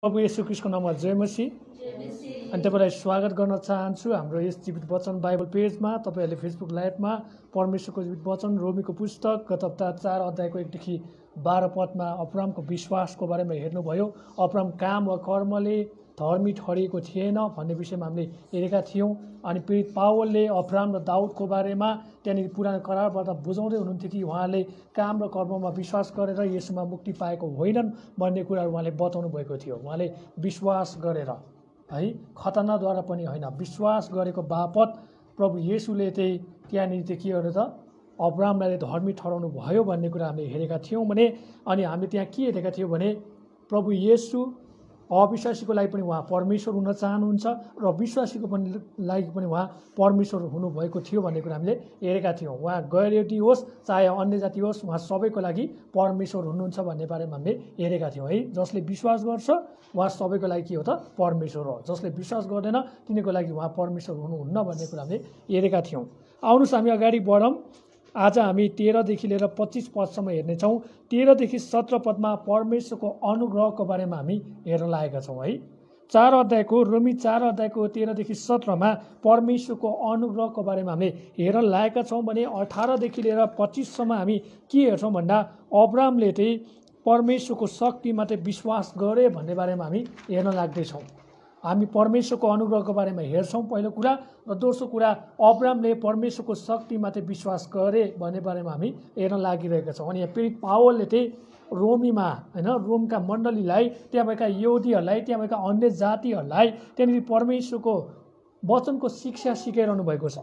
प्रभु येशू ख्रीष्टको नाममा जय मसीह। अनि तपाईँलाई स्वागत गर्न चाहन्छु हाम्रो यस जीवित वचन बाइबल पेजमा। तपाईँहरूले फेसबुक लाइभमा परमेश्वरको जीवित वचन रोमीको पुस्तक गत हप्ता 4 अध्यायको 1 देखि 12 पदमा अब्रामको विश्वासको बारेमा हेर्नुभयो। अब्राम काम वा कर्मले धर्मी ठहरिएको थिएन भन्ने विषयमा हामीले हेरेका थियौँ। अनि पीडित पावलले अब्राम र दाउदको बारेमा त्यहाँनिर पुरानो करारबाट बुझाउँदै हुनुहुन्थ्यो कि उहाँले काम र कर्ममा विश्वास गरेर येशूमा मुक्ति पाएको होइनन् भन्ने कुराहरू उहाँले बताउनु भएको थियो। उहाँले विश्वास गरेर है, खतनाद्वारा पनि होइन, विश्वास गरेको बापत प्रभु येशूले चाहिँ त्यहाँनिर चाहिँ के गरेर त अब्रामलाई धर्मी ठहराउनु भयो भन्ने कुरा हामीले हेरेका थियौँ भने। अनि हामीले त्यहाँ के हेरेका थियौँ भने प्रभु येशू अविश्वासीको लागि पनि उहाँ परमेश्वर हुन चाहनुहुन्छ र विश्वासीको पनि लागि पनि उहाँ परमेश्वर हुनुभएको थियो भन्ने कुरा हामीले हेरेका थियौँ। उहाँ गैर यहुदी होस् चाहे अन्य जाति होस्, उहाँ सबैको लागि परमेश्वर हुनुहुन्छ भन्ने बारेमा हामीले हेरेका थियौँ है। जसले विश्वास गर्छ उहाँ सबैको लागि के हो त परमेश्वर हो, जसले विश्वास गर्दैन तिनीहरूको लागि उहाँ परमेश्वर हुनुहुन्न भन्ने कुरा हामीले हेरेका थियौँ। आउनुहोस् हामी अगाडि बढौँ। आज हामी 13 देखि लिएर 25 पदसम्म हेर्नेछौँ। 13 देखि 17 पदमा परमेश्वरको अनुग्रहको बारेमा हामी हेर्न लागेका छौँ है। 4 अध्यायको रोमी 4 अध्यायको 13 देखि 17मा परमेश्वरको अनुग्रहको बारेमा हामीले हेर्न लागेका छौँ भने 18 देखि लिएर 25सम्म हामी के हेर्छौँ भन्दा अब्रामले चाहिँ परमेश्वरको शक्तिमा चाहिँ विश्वास गरे भन्ने बारेमा हामी हेर्न लाग्दैछौँ। हामी परमेश्वरको अनुग्रहको बारेमा हेर्छौँ पहिलो कुरा, र दोस्रो कुरा अब्रामले परमेश्वरको शक्तिमा चाहिँ विश्वास गरे भन्ने बारेमा हामी हेर्न लागिरहेका छौँ। अनि यहाँ पीडित पावलले चाहिँ रोमीमा होइन, रोमका मण्डलीलाई, त्यहाँ भएका यहुदीहरूलाई, त्यहाँ भएका अन्य जातिहरूलाई त्यहाँनिर परमेश्वरको वचनको शिक्षा सिकाइरहनु भएको छ।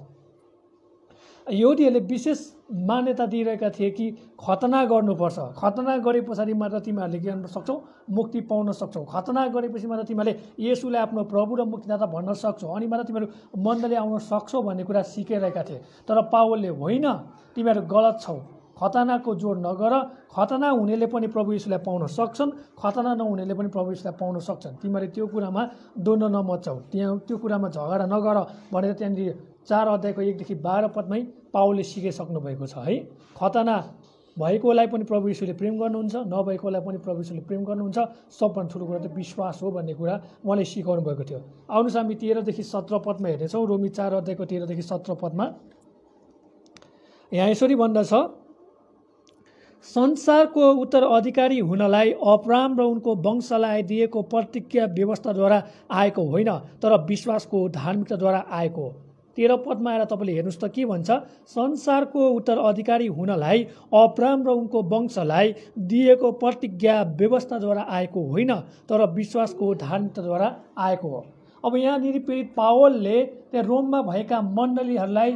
यहुदीहरूले विशेष मान्यता दिइरहेका थिए कि खतना गर्नुपर्छ, खतना गरे पछाडि मात्र तिमीहरूले के गर्न सक्छौ, मुक्ति पाउन सक्छौ, खतना गरेपछि मात्र तिमीहरूले येशूलाई आफ्नो प्रभु र मुक्तिदाता भन्न सक्छौ, अनि मात्र तिमीहरू मण्डली आउन सक्छौ भन्ने कुरा सिकाइरहेका थिए। तर पावलले होइन, तिमीहरू गलत छौ, खतनाको जोड नगर, खतना हुनेले पनि प्रभु येशूलाई पाउन सक्छन्, खतना नहुनेले पनि प्रभु येशूलाई पाउन सक्छन्, तिमीहरू त्यो कुरामा द्वन्द्व नमचाऊ, त्यो कुरामा झगडा नगर भनेर त्यहाँनिर 4 अध्यायको 1 देखि 12 पदमै पावलले सिकाइसक्नु भएको छ है। खतना भएकोलाई पनि प्रभु येशूले प्रेम गर्नुहुन्छ, नभएकोलाई पनि प्रभु येशूले प्रेम गर्नुहुन्छ, सबभन्दा ठुलो कुरा त विश्वास हो भन्ने कुरा उहाँले सिकाउनु भएको थियो। आउनुहोस् हामी 13 देखि 17 पदमा हेर्नेछौँ। रोमी 4 अध्यायको 13 देखि 17 पदमा यहाँ यसरी भन्दछ, संसारको उत्तराधिकारी हुनलाई अब्राम र उनको वंशलाई दिएको प्रतिज्ञा व्यवस्थाद्वारा आएको होइन, तर विश्वासको धार्मिकताद्वारा आएको हो। 13 पदमा आएर तपाईँले हेर्नुहोस् त के भन्छ, संसारको उत्तराधिकारी हुनलाई अब्राम र उनको वंशलाई दिएको प्रतिज्ञा व्यवस्थाद्वारा आएको होइन, तर विश्वासको धार्मिकताद्वारा आएको हो। अब यहाँनिर पीडित पावलले त्यहाँ रोममा भएका मण्डलीहरूलाई,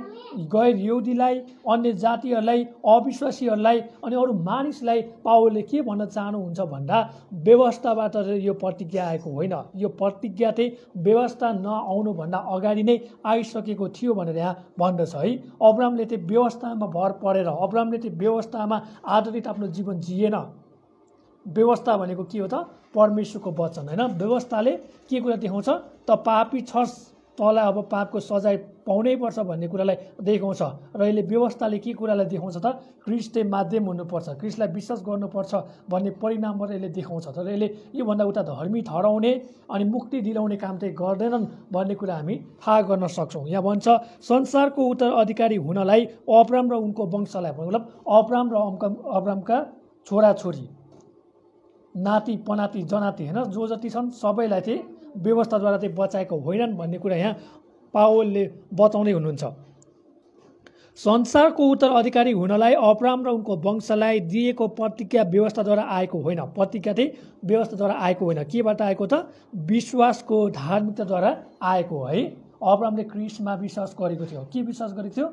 गैर यहुदीलाई, अन्य जातिहरूलाई, अविश्वासीहरूलाई अनि अरू मानिसलाई पावलले के भन्न चाहनुहुन्छ भन्दा व्यवस्थाबाट यो प्रतिज्ञा आएको होइन, यो प्रतिज्ञा चाहिँ व्यवस्था नआउनुभन्दा अगाडि नै आइसकेको थियो भनेर यहाँ भन्दछ है। अब्रामले चाहिँ व्यवस्थामा भर परेर, अब्रामले चाहिँ व्यवस्थामा आधारित आफ्नो जीवन जिएन। व्यवस्था भनेको के हो त, परमेश्वरको वचन होइन। व्यवस्थाले के कुरा देखाउँछ त, पापी छस्, तँलाई अब पापको सजाय पाउनै पर्छ भन्ने कुरालाई देखाउँछ। र यसले व्यवस्थाले के कुरालाई देखाउँछ त, ख्रीष्टले माध्यम हुनुपर्छ, ख्रीष्टलाई विश्वास गर्नुपर्छ भन्ने परिणामबाट यसले देखाउँछ। तर यसले योभन्दा उता धर्मी ठहराउने अनि मुक्ति दिलाउने काम चाहिँ गर्दैनन् भन्ने कुरा हामी थाहा गर्न सक्छौँ। यहाँ भन्छ संसारको उत्तराधिकारी हुनलाई अब्राम र उनको वंशलाई, मतलब अब्राम र अब्रामका छोराछोरी, नाति पनाति जनाति होइन, जो जति छन् सबैलाई चाहिँ व्यवस्थाद्वारा चाहिँ बचाएको होइनन् भन्ने कुरा यहाँ पावलले बताउँदै हुनुहुन्छ। संसारको उत्तराधिकारी हुनलाई अब्राम र उनको वंशलाई दिएको प्रतिज्ञा व्यवस्थाद्वारा आएको होइन, प्रतिज्ञा चाहिँ व्यवस्थाद्वारा आएको होइन, केबाट आएको त, विश्वासको धार्मिकताद्वारा आएको है। अब्रामले ख्रीष्टमा विश्वास गरेको थियो। के विश्वास गरेको थियो,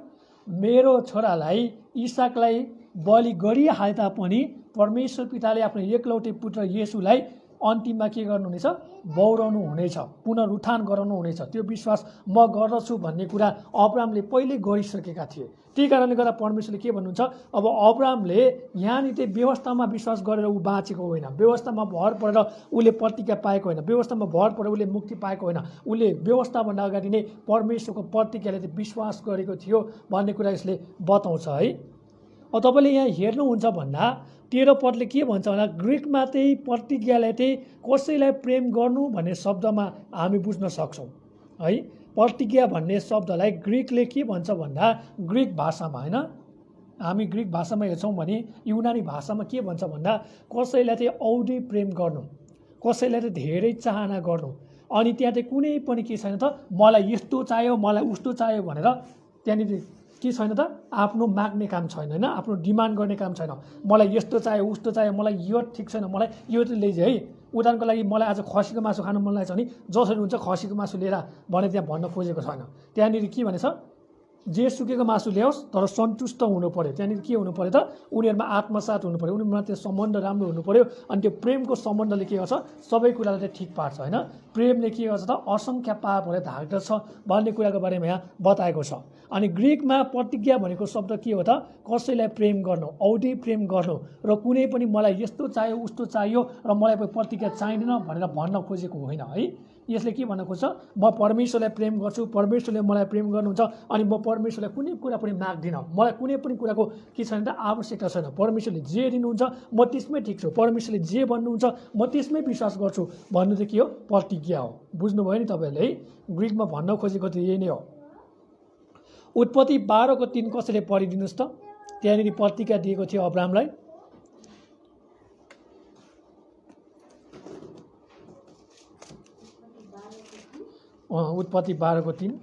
मेरो छोरालाई इसाकलाई बलि गरिहाल्दा पनि परमेश्वर पिताले आफ्नो एकलौटे पुत्र येशूलाई अन्तिममा के गर्नुहुनेछ, बौराउनु हुनेछ, पुनरुत्थान गराउनु हुनेछ, त्यो विश्वास म गर्दछु भन्ने कुरा अब्रामले पहिले गरिसकेका थिए। त्यही कारणले गर्दा परमेश्वरले के भन्नुहुन्छ, अब अब्रामले यहाँनिर चाहिँ व्यवस्थामा विश्वास गरेर ऊ बाँचेको होइन, व्यवस्थामा भर परेर उसले प्रतिज्ञा पाएको होइन, व्यवस्थामा भर परेर उसले मुक्ति पाएको होइन, उसले व्यवस्थाभन्दा अगाडि नै परमेश्वरको प्रतिज्ञाले चाहिँ विश्वास गरेको थियो भन्ने कुरा यसले बताउँछ है। अब तपाईँले यहाँ हेर्नुहुन्छ भन्दा 13 पदले के भन्छ भन्दा ग्रिकमा चाहिँ प्रतिज्ञालाई चाहिँ कसैलाई प्रेम गर्नु भन्ने शब्दमा हामी बुझ्न सक्छौँ है। प्रतिज्ञा भन्ने शब्दलाई ग्रिकले के भन्छ भन्दा ग्रिक भाषामा होइन, हामी ग्रिक भाषामा हेर्छौँ भने युनानी भाषामा के भन्छ भन्दा कसैलाई चाहिँ औधी प्रेम गर्नु, कसैलाई चाहिँ धेरै चाहना गर्नु। अनि त्यहाँ चाहिँ कुनै पनि के छैन त मलाई यस्तो चाहियो मलाई उस्तो चाहियो भनेर त्यहाँनिर के छैन त आफ्नो माग्ने काम छैन होइन, आफ्नो डिमान्ड गर्ने काम छैन। मलाई यस्तो चाहियो उस्तो चाहियो, मलाई यो ठिक छैन, मलाई यो चाहिँ ल्याइज है। उदाहरणको लागि मलाई आज खसीको मासु खानु मन लागेको छ भने जसरी हुन्छ खसीको मासु लिएर भने त्यहाँ भन्न खोजेको छैन। त्यहाँनिर के भनेछ जे सुकेको मासु ल्याओस् तर सन्तुष्ट हुनु पर्यो। त्यहाँनिर के हुनु पर्यो त उनीहरूमा आत्मसात हुनु पर्यो, उनीहरूमा त्यो सम्बन्ध राम्रो हुनु पर्यो। अनि त्यो प्रेमको सम्बन्धले के गर्छ सबै कुरालाई चाहिँ ठिक पार्छ होइन। प्रेमले के गर्छ त असङ्ख्य पापहरूलाई ढाक्दछ भन्ने कुराको बारेमा यहाँ बताएको छ। अनि ग्रिकमा प्रतिज्ञा भनेको शब्द के हो त कसैलाई प्रेम गर्नु, औधी प्रेम गर्नु र कुनै पनि मलाई यस्तो चाहियो उस्तो चाहियो र मलाई प्रतिज्ञा चाहिँदैन भनेर भन्न खोजेको होइन है। यसले के भन्न खोज्छ म परमेश्वरलाई प्रेम गर्छु, परमेश्वरले मलाई प्रेम गर्नुहुन्छ अनि म परमेश्वरलाई कुनै कुरा पनि माग्दिनँ, मलाई कुनै पनि कुराको के छैन त आवश्यकता छैन। परमेश्वरले जे दिनुहुन्छ म त्यसमै ठिक छु, परमेश्वरले जे भन्नुहुन्छ म त्यसमै विश्वास गर्छु भन्नु चाहिँ के हो प्रतिज्ञा हो। बुझ्नुभयो नि तपाईँहरूले है। ग्रिकमा भन्न खोजेको त यही नै हो। उत्पत्ति 12:3 कसैले पढिदिनुहोस् त। त्यहाँनिर प्रतिज्ञा दिएको थियो अब्राहमलाई। उत्पत्ति 12:3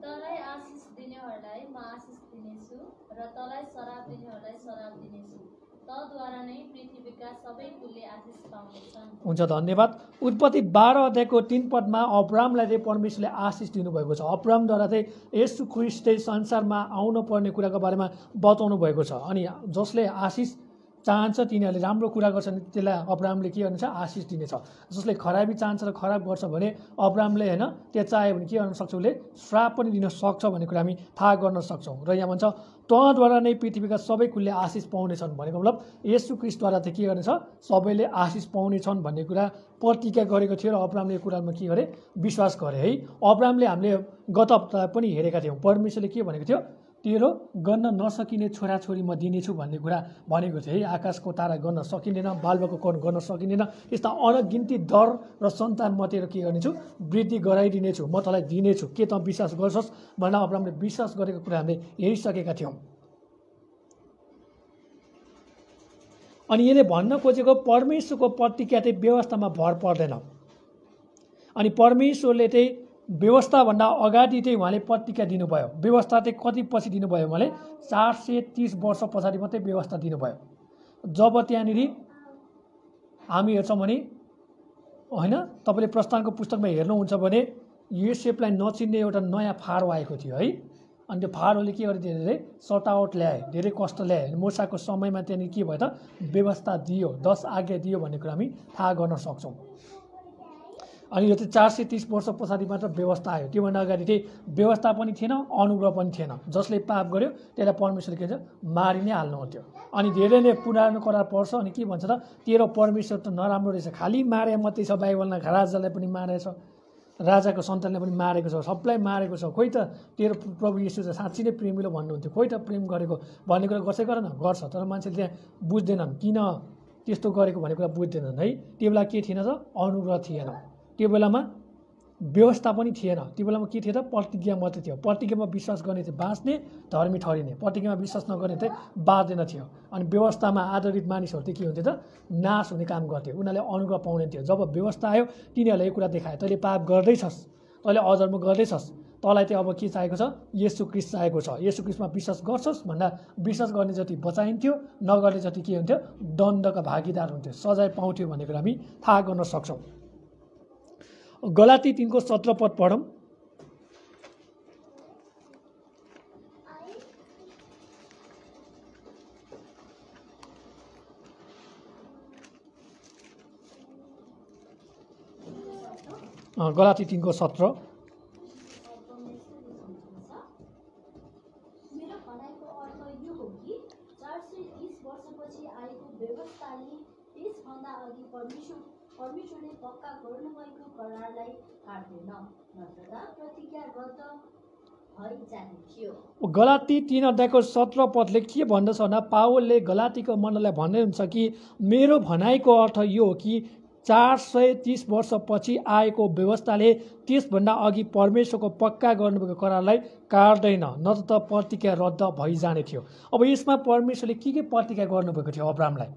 तँलाई आशिष दिनेहरूलाई म आशिष दिनेछु र तँलाई श्राप दिनेहरूलाई श्राप दिनेछु, तँद्वारा नै पृथ्वीका सबै कुलले आशिष पाउनेछन्। हुन्छ, धन्यवाद। उत्पत्ति 12:3 अब्राहमलाई चाहिँ परमेश्वरले आशिष दिनुभएको छ। अब्राहमद्वारा चाहिँ येशू ख्रीष्ट चाहिँ संसारमा आउनु पर्ने कुराको बारेमा बताउनु भएको छ। अनि जसले आशिष चाहन्छ तिनीहरूले राम्रो कुरा गर्छन् त्यसलाई अब्राहमले के गर्नेछ आशिष दिनेछ। जसले खराबी चाहन्छ र खराब गर्छ भने अब्राहमले होइन त्यो चाह्यो भने के गर्न सक्छ उसले श्राप पनि दिन सक्छ भन्ने कुरा हामी थाहा गर्न सक्छौँ। र यहाँ भन्छ तँद्वारा नै पृथ्वीका सबै कुलले आशिष पाउनेछन् भनेको मतलब येशू ख्रीष्टद्वारा चाहिँ के गर्नेछ सबैले आशिष पाउनेछन् भन्ने कुरा प्रतिज्ञा गरेको थियो र अब्राहमले यो कुरामा के गरे विश्वास गरे है। अब्राहमले हामीले गत हप्ता पनि हेरेका थियौँ परमेश्वरले के भनेको थियो तेरो गन्न नसकिने छोराछोरी म दिनेछु भन्ने कुरा भनेको थियो है। आकाशको तारा गन्न सकिँदैन, बालुवाको कण गर्न सकिँदैन, यस्ता अनगिन्ती दर र सन्तान म तेरो के गर्नेछु वृद्धि गराइदिनेछु, म तँलाई दिनेछु, के तँ विश्वास गर्छस् भनेर अब्राहमले विश्वास गरेको कुरा हामीले हेरिसकेका थियौँ। अनि यसले भन्न खोजेको परमेश्वरको प्रतिज्ञा चाहिँ व्यवस्थामा भर पर्दैन। अनि परमेश्वरले चाहिँ व्यवस्थाभन्दा अगाडि चाहिँ उहाँले प्रतिज्ञा दिनुभयो। व्यवस्था चाहिँ कति पछि दिनुभयो उहाँले 430 वर्ष पछाडि मात्रै व्यवस्था दिनुभयो। जब त्यहाँनिर हामी हेर्छौँ भने होइन तपाईँले प्रस्थानको पुस्तकमा हेर्नुहुन्छ भने योसेफलाई नचिन्ने एउटा नयाँ फारो आएको थियो है। अनि त्यो फारोले के गरिदियो धेरै सटावट ल्याए, धेरै कष्ट ल्याए। मूसाको समयमा त्यहाँनिर के भयो त व्यवस्था दियो, 10 आज्ञा दियो भन्ने कुरा हामी थाहा गर्न सक्छौँ। अनि यो चाहिँ 430 वर्ष पछाडि मात्र व्यवस्था आयो। त्योभन्दा अगाडि चाहिँ व्यवस्था पनि थिएन, अनुग्रह पनि थिएन। जसले पाप गर्यो त्यसलाई परमेश्वरले के भन्छ मारि नै हाल्नुहुन्थ्यो। अनि धेरैले पुरानो करार पढ्छ अनि के भन्छ त तेरो परमेश्वर त नराम्रो रहेछ, खालि मारे मात्रै छ, बाइबलमा राजालाई पनि मारेछ, राजाको सन्तानलाई पनि मारेको छ, सबलाई मारेको छ, खोइ त तेरो प्रभु येशू चाहिँ साँच्ची नै प्रेमिलो भन्नुहुन्थ्यो, खोइ त प्रेम गरेको भन्ने कुरा कसै गर न गर्छ। तर मान्छेले त्यहाँ बुझ्दैनन् किन त्यस्तो गरेको भन्ने कुरा बुझ्दैनन् है। त्यो बेला के थिएन त अनुग्रह थिएन, त्यो बेलामा व्यवस्था पनि थिएन, त्यो बेलामा के थियो त प्रतिज्ञा मात्रै थियो। प्रतिज्ञामा विश्वास गर्ने थियो बाँच्ने, धर्मी ठहरिने, प्रतिज्ञामा विश्वास नगर्ने चाहिँ बाँच्दैन थियो। अनि व्यवस्थामा आधारित मानिसहरू चाहिँ के हुन्थ्यो त नाश हुने काम गर्थ्यो, उनीहरूले अनुग्रह पाउने थियो। जब व्यवस्था आयो तिनीहरूलाई यो कुरा देखायो तैँले पाप गर्दैछस्, तैँले अधर्म गर्दैछस्, तँलाई चाहिँ अब के चाहिएको छ येशू ख्रीष्ट चाहिएको छ। येशू ख्रीष्टमा विश्वास गर्छस् भन्दा विश्वास गर्ने जति बचाइन्थ्यो, नगर्ने जति के हुन्थ्यो दण्डका भागीदार हुन्थ्यो, सजाय पाउँथ्यो भन्ने कुरा हामी थाहा गर्न सक्छौँ। गलाती 3:17 पढौँ। गलाती 3:17 मेरो भनाइको अर्थ यो हो कि 430 वर्षपछि आएको व्यवस्थाले त्यसभन्दा अघि परमेश्वरले पक्का गर्नुभएको करारलाई काट्दैन, नत्र प्रतिज्ञा रद्द भइजाने थियो। गलाती 3 अध्यायको 17 पदले के भन्दछ भन्दा पावलले गलातीको मण्डललाई भन्दै हुन्छ कि मेरो भनाइको अर्थ यो हो कि 430 वर्षपछि आएको व्यवस्थाले त्यसभन्दा अघि परमेश्वरको पक्का गर्नुभएको करारलाई काट्दैन, नत्र त प्रतिज्ञा रद्द भइजाने थियो। अब यसमा परमेश्वरले के प्रतिज्ञा गर्नुभएको थियो अब्रामलाई?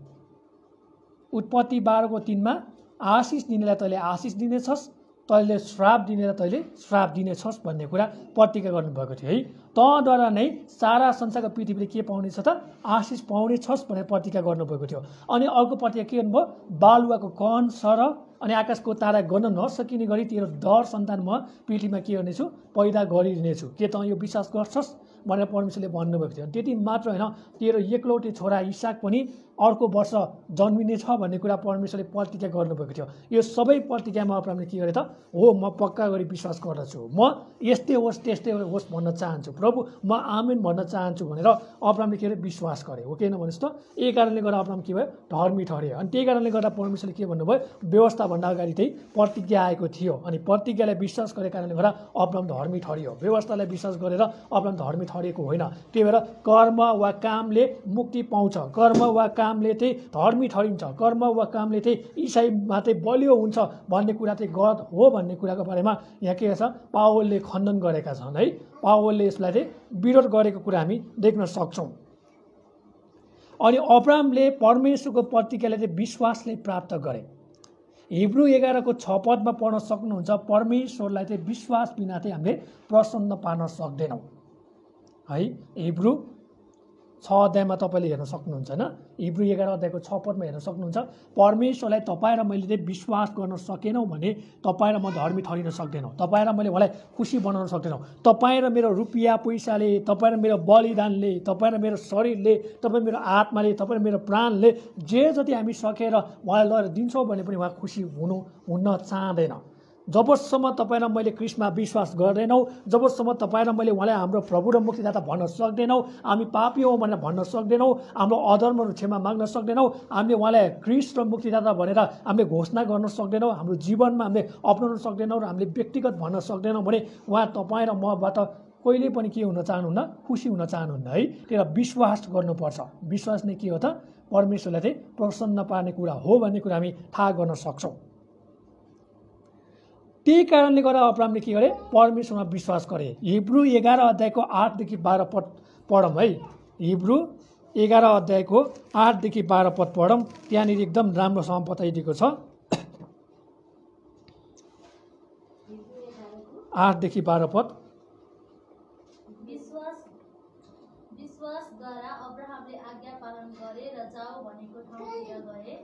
उत्पत्ति 12:3 आशिष दिनेलाई तैँले आशिष दिनेछस्, तैँले श्राप दिनेलाई तैँले श्राप दिनेछस् भन्ने कुरा प्रतिज्ञा गर्नुभएको थियो है। तँद्वारा नै सारा संसारको पृथ्वीले के पाउनेछ त? आशिष पाउनेछस् भनेर प्रतिज्ञा गर्नुभएको थियो। अनि अर्को प्रतिज्ञा के गर्नुभयो? बालुवाको कण सर अनि आकाशको तारा गर्न नसकिने गरी तेरो दर सन्तान म पृथ्वीमा के गर्नेछु? पैदा गरिदिनेछु। के तँ यो विश्वास गर्छस् भनेर परमेश्वरले भन्नुभएको थियो। त्यति मात्र होइन, तेरो एकलौटे छोरा इसाक पनि अर्को वर्ष जन्मिनेछ भन्ने कुरा परमेश्वरले प्रतिज्ञा गर्नुभएको थियो। यो सबै प्रतिज्ञामा अब्रामले के गरे त? हो, म पक्का गरी विश्वास गर्दछु, म यस्तै होस् त्यस्तै होस् भन्न चाहन्छु, प्रभु म आमेन भन्न चाहन्छु भनेर अब्रामले के गरे? विश्वास गरे। हो किन भन्नुहोस् त? यही कारणले गर्दा अब्राम के भयो? धर्मी ठहरियो। अनि त्यही कारणले गर्दा परमेश्वरले के भन्नुभयो? व्यवस्थाभन्दा अगाडि चाहिँ प्रतिज्ञा आएको थियो अनि प्रतिज्ञालाई विश्वास गरेको कारणले गर्दा अब्राम धर्मी ठहरियो। व्यवस्थालाई विश्वास गरेर अब्राम धर्मी ठहरिएको होइन। त्यही भएर कर्म वा कामले मुक्ति पाउँछ, कर्म वा कामले चाहिँ धर्मी ठहरिन्छ, कर्म वा कामले चाहिँ इसाईमा चाहिँ बलियो हुन्छ भन्ने कुरा चाहिँ गलत हो भन्ने कुराको बारेमा यहाँ के छ? पावलले खण्डन गरेका छन् है। पावलले यसलाई चाहिँ विरोध गरेको कुरा हामी देख्न सक्छौँ। अनि अब्रामले परमेश्वरको प्रतिज्ञाले चाहिँ विश्वासले प्राप्त गरे। हिब्रू 11:6 पदमा पढ्न सक्नुहुन्छ, परमेश्वरलाई चाहिँ विश्वास बिना चाहिँ हामीले प्रसन्न पार्न सक्दैनौँ है। हिब्रू 6 अध्यायमा तपाईँले हेर्न सक्नुहुन्छ होइन, हिब्रू 11 अध्यायको 6 पदमा हेर्न सक्नुहुन्छ, परमेश्वरलाई तपाईँ र मैले चाहिँ विश्वास गर्न सकेनौँ भने तपाईँ र म धर्मी ठहरिन सक्दैनौँ, तपाईँ र मैले उहाँलाई खुसी बनाउन सक्दैनौँ। तपाईँ र मेरो रुपियाँ पैसाले, तपाईँ र मेरो बलिदानले, तपाईँ र मेरो शरीरले, तपाईँ मेरो आत्माले, तपाईँ र मेरो प्राणले जे जति हामी सकेर उहाँलाई लगेर दिन्छौँ भने पनि उहाँ खुसी हुन चाहँदैन। जबसम्म तपाईँ र मैले क्रिस्टमा विश्वास गर्दैनौँ, जबसम्म तपाईँ र मैले उहाँलाई हाम्रो प्रभु र मुक्तिदाता भन्न सक्दैनौँ, हामी पापी हौँ भनेर भन्न सक्दैनौँ, हाम्रो अधर्महरू क्षमा माग्न सक्दैनौँ, हामीले उहाँलाई क्रिस्ट र मुक्तिदाता भनेर हामीले घोषणा गर्न सक्दैनौँ, हाम्रो जीवनमा हामीले अपनाउन सक्दैनौँ र हामीले व्यक्तिगत भन्न सक्दैनौँ भने उहाँ तपाईँ र मबाट कहिले पनि के हुन चाहनुहुन्न? खुसी हुन चाहनुहुन्न है। त्यही विश्वास गर्नुपर्छ। विश्वास नै के हो त? परमेश्वरलाई चाहिँ प्रसन्न पार्ने कुरा हो भन्ने कुरा हामी थाहा गर्न सक्छौँ। त्यही कारणले गर्दा अब्रामले के गरे? परमेश्वरमा विश्वास गरे। हिब्रू 11 अध्यायको 8देखि 12 पद पढौँ है। हिब्रू 11 अध्यायको 8देखि 12 पद पढौँ। त्यहाँनिर एकदम राम्रोसँग बताइदिएको छ। 8देखि 12 पद। विश्वासद्वारा अब्राहमले आज्ञा पालन गरे र जाऊ भनेको ठाउँतिर गए,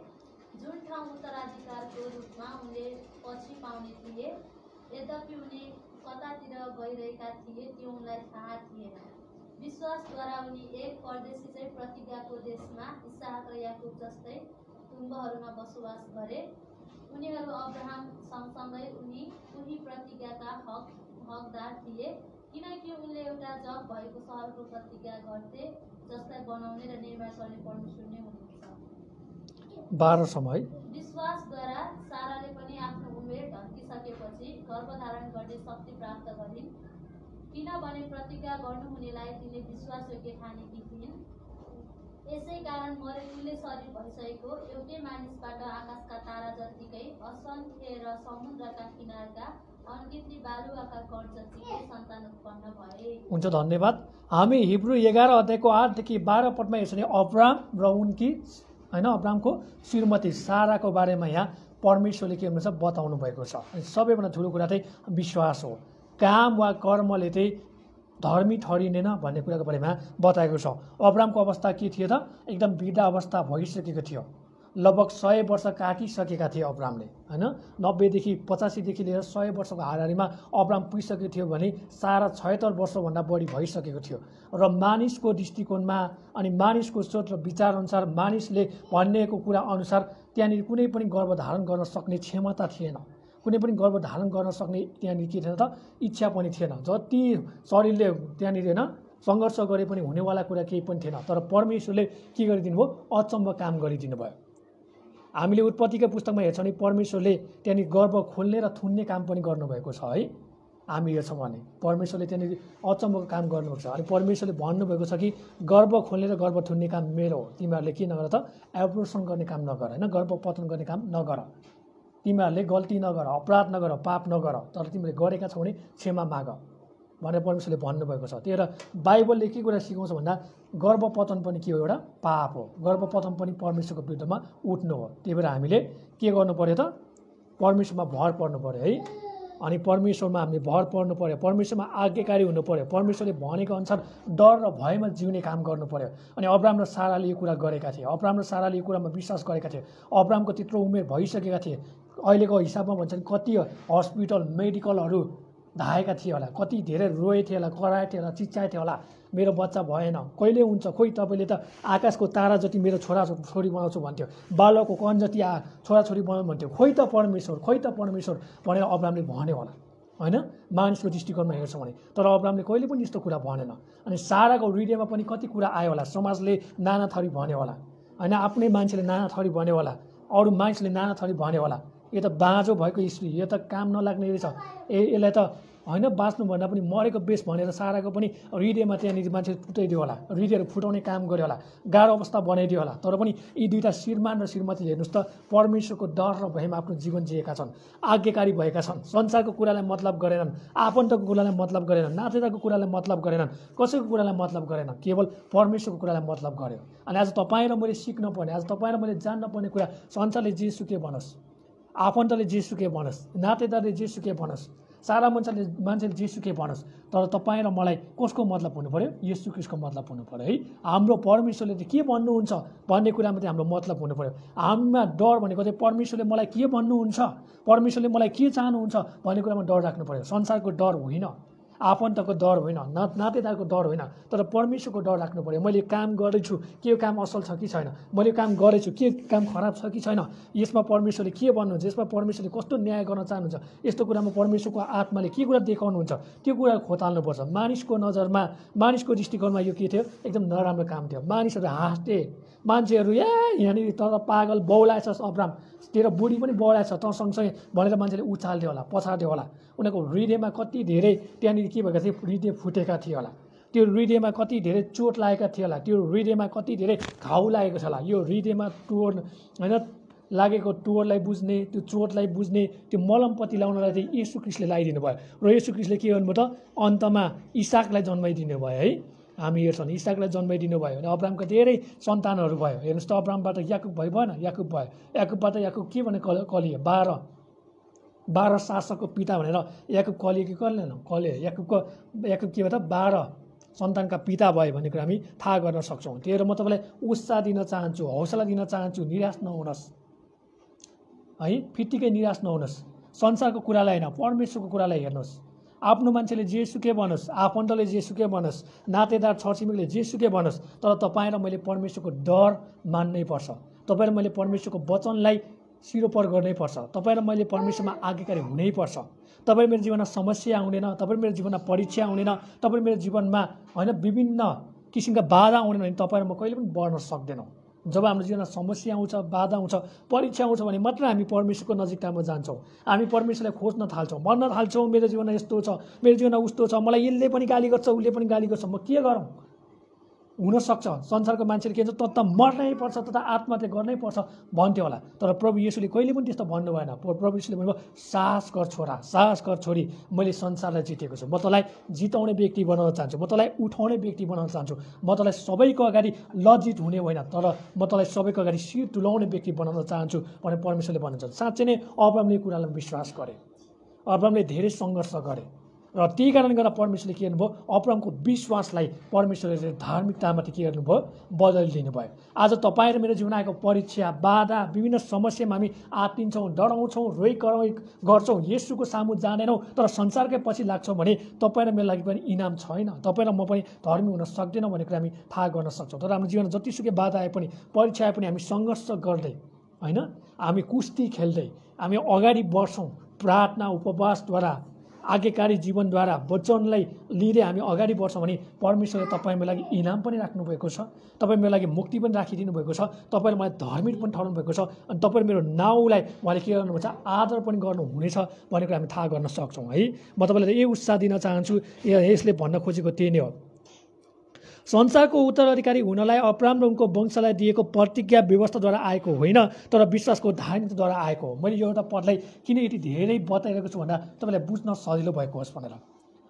जुन ठाउँ उत्तराधिकारको रूपमा उनले पछि पाउने थिए। यद्यपि उनी कतातिर गइरहेका थिए त्यो उनलाई थाहा थिएन। विश्वासद्वारा उनी एक परदेशी चाहिँ प्रतिज्ञाको देशमा इसाक र याकुब जस्तै टुम्बहरूमा बसोबास गरे। उनीहरू अब्राहम सँगसँगै उही प्रतिज्ञाका हकदार थिए, किनकि उनले एउटा जग भएको सहरको प्रतिज्ञा गर्थे जसलाई बनाउने र निर्माण गर्ने परमेश्वर नै हुनुहुन्छ। 12 समय। विश्वासद्वारा साराले पनि आफ्नो उमेर ढल्किसकेपछि गर्भधारण गर्ने शक्ति प्राप्त गरिन्, किनभने प्रतिज्ञा गर्नुहुनेलाई तिनले विश्वासयोग्य ठानेकी थिइन्। यसै कारण मरेकोले शरीर भइसकेको एउटै मानिसबाट आकाशका तारा जत्तिकै असङ्ख्य र समुद्रका किनारका अनगिन्ती बालुवाका कण जत्तिकै सन्तान उत्पन्न भए। हुन्छ, धन्यवाद। हामी हिब्रू 11 अध्यायको 8देखि 12 पदमा हेर्छौँ भने अब्राम र उनकी होइन अब्रामको श्रीमती साराको बारेमा यहाँ परमेश्वरले के भन्नुहुन्छ? बताउनु भएको छ। सबैभन्दा ठुलो कुरा चाहिँ विश्वास हो। काम वा कर्मले चाहिँ धर्मी ठहरिँदैन भन्ने कुराको बारेमा बताएको छ। अब्रामको अवस्था के थियो त? एकदम वृद्ध अवस्था भइसकेको थियो। लगभग 100 वर्ष काटिसकेका थिए अब्रामले होइन। 90देखि 85देखि लिएर 100 वर्षको हाराहारीमा अब्राम पुगिसकेको थियो भने सारा 76 वर्षभन्दा बढी भइसकेको थियो। र मानिसको दृष्टिकोणमा अनि मानिसको सोच र विचारअनुसार मानिसले भनिएको कुरा अनुसार त्यहाँनिर कुनै पनि गर्भधारण गर्न सक्ने क्षमता थिएन, कुनै पनि गर्भधारण गर्न सक्ने त्यहाँनिर के थिएन त? इच्छा पनि थिएन। जति शरीरले त्यहाँनिर होइन सङ्घर्ष गरे पनि हुनेवाला कुरा केही पनि थिएन। तर परमेश्वरले के गरिदिनु भयो? अचम्म काम गरिदिनु भयो। हामीले उत्पत्तिको पुस्तकमा हेर्छौँ भने परमेश्वरले त्यहाँनिर गर्भ खोल्ने र थुन्ने काम पनि गर्नुभएको छ है। हामी हेर्छौँ भने परमेश्वरले त्यहाँनिर अचम्मको काम गर्नुपर्छ। अनि परमेश्वरले भन्नुभएको छ कि गर्भ खोल्ने र गर्भ थुन्ने काम मेरो हो, तिमीहरूले के नगर त एब्रोर्सन गर्ने काम नगर, होइन, गर्भपतन गर्ने काम नगर, तिमीहरूले गल्ती नगर, अपराध नगर, पाप नगर, तर तिमीले गरेका छौ भने क्षमा माग भनेर परमेश्वरले भन्नुभएको छ। त्यही भएर बाइबलले के कुरा सिकाउँछ भन्दा गर्भपतन पनि के हो, एउटा पाप हो, गर्भपतन पनि परमेश्वरको विरुद्धमा उठ्नु हो। त्यही भएर हामीले के गर्नु पर्यो त, परमेश्वरमा भर पर्नु पर्यो है। अनि परमेश्वरमा हामीले भर पर्नु पर्यो, परमेश्वरमा आज्ञाकारी हुनु पर्यो, परमेश्वरले भनेको अनुसार डर र भयमा जिउने काम गर्नु पर्यो। अनि अब्राहम र साराले यो कुरा गरेका थिए, अब्राहम र साराले यो कुरामा विश्वास गरेका थिए। अब्राहमको त्यत्रो उमेर भइसकेका थिए, अहिलेको हिसाबमा भन्छन् कति हस्पिटल मेडिकलहरू धाएका थिए होला, कति धेरै रोए थिए होला, कराए थिए होला, चिच्चाए थिए होला, मेरो बच्चा भएन, कहिले हुन्छ, खोइ तपाईँले त आकाशको तारा जति मेरो छोरी बनाउँछु भन्थ्यो, बालकको कण जति छोराछोरी बनाउनु भन्थ्यो, खोइ त परमेश्वर भनेर अब्राहमले भन्यो होला, होइन, मानिसको दृष्टिकोणमा हेर्छौँ भने। तर अब्राहमले कहिले पनि यस्तो कुरा भनेन। अनि साराको हृदयमा पनि कति कुरा आयो होला, समाजले नाना थरी भन्यो होला, होइन, आफ्नै मान्छेले नाना थरी भन्यो होला, अरू मानिसले नाना थरी भन्यो होला, यो त बाँझो भएको स्त्री, यो त काम नलाग्ने रहेछ, यसलाई त होइन बाँच्नुभन्दा पनि मरेको बेस भनेर साराको पनि हृदयमा त्यहाँनिर मान्छे फुटाइदियो होला, हृदयहरू फुटाउने काम गर्यो होला, गाह्रो अवस्था बनाइदियो होला। तर पनि यी दुईवटा श्रीमान र श्रीमतीले हेर्नुहोस् त परमेश्वरको डर र भयमा आफ्नो जीवन जिएका छन्, आज्ञाकारी भएका छन्, संसारको कुरालाई मतलब गरेनन्, आफन्तको कुरालाई मतलब गरेनन्, नातेदारको कुरालाई मतलब गरेनन्, कसैको कुरालाई मतलब गरेनन्, केवल परमेश्वरको कुरालाई मतलब गर्यो। अनि आज तपाईँ र मैले सिक्न पर्ने, आज तपाईँ र मैले जान्न पर्ने कुरा, संसारले जेसुकै भनोस्, आफन्तले जेसुकै भनोस्, नातेदारले जेसुकै भनोस्, सारा मान्छेले जेसुकै भनोस्, तर तपाईँ र मलाई कसको मतलब हुनु पर्यो, येशू ख्रीष्टको मतलब हुनु पर्यो है। हाम्रो परमेश्वरले के भन्नुहुन्छ भन्ने कुरामा चाहिँ हाम्रो मतलब हुनु पर्यो। हामीमा डर भनेको चाहिँ परमेश्वरले मलाई के भन्नुहुन्छ, परमेश्वरले मलाई के चाहनुहुन्छ भन्ने कुरामा डर राख्नु पर्यो। संसारको डर होइन, आफन्तको डर होइन, नातेदारको डर होइन, तर परमेश्वरको डर राख्नु पर्यो। मैले काम गर्दैछु, के काम असल छ कि छैन, मैले काम गरेछु, के काम खराब छ कि छैन, यसमा परमेश्वरले के भन्नुहुन्छ, यसमा परमेश्वरले कस्तो न्याय गर्न चाहनुहुन्छ, यस्तो कुरामा परमेश्वरको आत्माले के कुरा देखाउनुहुन्छ, त्यो कुरा खोताल्नुपर्छ। मानिसको नजरमा, मानिसको दृष्टिकोणमा यो के थियो, एकदम नराम्रो काम थियो। मानिसहरू हाँस्थे, मान्छेहरू यहाँनिर तर पागल बौलाएछ अब्राहम, तेरो बुढी पनि बौलाएछ त सँगसँगै भनेर मान्छेले उचाल्थ्यो होला, पछार्थ्यो होला। उनीहरूको हृदयमा कति धेरै त्यहाँनिर के भएका थिए, हृदय फुटेका थिए होला, त्यो हृदयमा कति धेरै चोट लागेका थिए होला, त्यो हृदयमा कति धेरै घाउ लागेको छ होला। यो हृदयमा टुवर होइन लागेको टुवरलाई बुझ्ने, त्यो चोटलाई बुझ्ने, त्यो मलमपट्टि लाउनलाई चाहिँ येशू ख्रीष्टले लगाइदिनु भयो। र येशू ख्रीष्टले के गर्नुभयो त, अन्तमा इसाकलाई जन्माइदिनु भयो है। हामी हेर्छौँ इसाकलाई जन्माइदिनु भयो भने अब्राहमका धेरै सन्तानहरू भयो। हेर्नुहोस् त, अब्राहमबाट याकुब भएन, याकुब भयो, याकुबबाट याकुब के भने कलियो, 12 शासकको पिता भनेर याकुब कलियो कि कलियो, याकुब के भयो त 12 सन्तानका पिता भयो भन्ने कुरा हामी थाहा गर्न सक्छौँ। त्यही भएर म तपाईँलाई उत्साह दिन चाहन्छु, हौसला दिन चाहन्छु, निराश नहुनुहोस् है, फिट्टिकै निराश नहुनुहोस्। संसारको कुरालाई होइन, परमेश्वरको कुरालाई हेर्नुहोस्। आफ्नो मान्छेले जेसुकै भनोस्, आफन्तले जेसुकै भनोस्, नातेदार छरछिमेकले जेसुकै भनोस्, तर तपाईँ र मैले परमेश्वरको डर मान्नै पर्छ। तपाईँ र मैले परमेश्वरको वचनलाई सिरोपर गर्नै पर्छ। तपाईँ र मैले परमेश्वरमा आज्ञाकारी हुनैपर्छ। तपाईँ मेरो जीवनमा समस्या आउँदैन, तपाईँ मेरो जीवनमा परीक्षा आउँदैन, तपाईँ मेरो जीवनमा होइन विभिन्न किसिमका बाधा आउँदैन भने तपाईँ र म कहिले पनि बढ्न सक्दैनौँ। जब हाम्रो जीवनमा समस्या आउँछ, बाधा आउँछ, परीक्षा आउँछ भने मात्र हामी परमेश्वरको नजिकतामा जान्छौँ, हामी परमेश्वरलाई खोज्न थाल्छौँ, भन्न थाल्छौँ मेरो जीवनमा यस्तो छ, मेरो जीवनमा उस्तो छ, मलाई यसले पनि गाली गर्छ, उसले पनि गाली गर्छ, म के गरौँ। हुनसक्छ संसारको मान्छेले के भन्छ, त मर्नै पर्छ, त आत्महत्या गर्नै पर्छ भन्थ्यो होला, तर प्रभु येशूले कहिले पनि त्यस्तो भन्नु भएन। प्रभु येशूले भन्नुभयो, साहस गर छोरा, साहस गर छोरी, मैले संसारलाई जितेको छु, म तँलाई जिताउने व्यक्ति बनाउन चाहन्छु, म तँलाई उठाउने व्यक्ति बनाउन चाहन्छु, म तँलाई सबैको अगाडि लज्जित हुने होइन, तर म तँलाई सबैको अगाडि शिर तुलाउने व्यक्ति बनाउन चाहन्छु भनेर परमेश्वरले भन्नुहुन्छ। साँच्चै नै अब्राहमले यो कुरालाई विश्वास गरे, अब्राहमले धेरै सङ्घर्ष गरे, र त्यही कारणले गर्दा परमेश्वरले के गर्नुभयो, अब्राहमको विश्वासलाई परमेश्वरले धार्मिकतामाथि के गर्नुभयो, बदलिदिनु भयो। आज तपाईँ र मेरो जीवनमा आएको परीक्षा, बाधा, विभिन्न समस्यामा हामी आत्तिन्छौँ, डराउँछौँ, रोइ कराइ गर्छौँ, येशूको सामु जाँदैनौँ, तर संसारकै पछि लाग्छौँ भने तपाईँ र मेरो लागि पनि इनाम छैन, तपाईँ र म पनि धर्मी हुन सक्दैनौँ भन्ने कुरा हामी थाहा गर्न सक्छौँ। तर हाम्रो जीवनमा जतिसुकै बाधा आए पनि, परीक्षा आए पनि हामी सङ्घर्ष गर्दै होइन, हामी कुस्ती खेल्दै हामी अगाडि बढ्छौँ, प्रार्थना उपवासद्वारा आज्ञाकारी जीवनद्वारा वचनलाई लिँदै हामी अगाडि बढ्छौँ भने परमेश्वरले तपाईँ मेरो लागि इनाम पनि राख्नुभएको छ, तपाईँ मेरो लागि मुक्ति पनि राखिदिनु भएको छ, तपाईँले मलाई धार्मिक पनि ठहराउनु भएको छ, अनि तपाईँले मेरो नाउँलाई उहाँले के गर्नुहुन्छ आदर पनि गर्नुहुनेछ भन्ने कुरा हामी थाहा गर्न सक्छौँ है। म तपाईँलाई यही उत्साह दिन चाहन्छु, यसले भन्न खोजेको त्यही नै हो। संसारको उत्तराधिकारी हुनलाई अब्राहम र उनको वंशलाई दिएको प्रतिज्ञा व्यवस्थाद्वारा आएको होइन, तर विश्वासको धार्मिकताद्वारा आएको हो। मैले यो एउटा पदलाई किन यति धेरै बताइरहेको छु भन्दा तपाईँलाई बुझ्न सजिलो भएको होस् भनेर।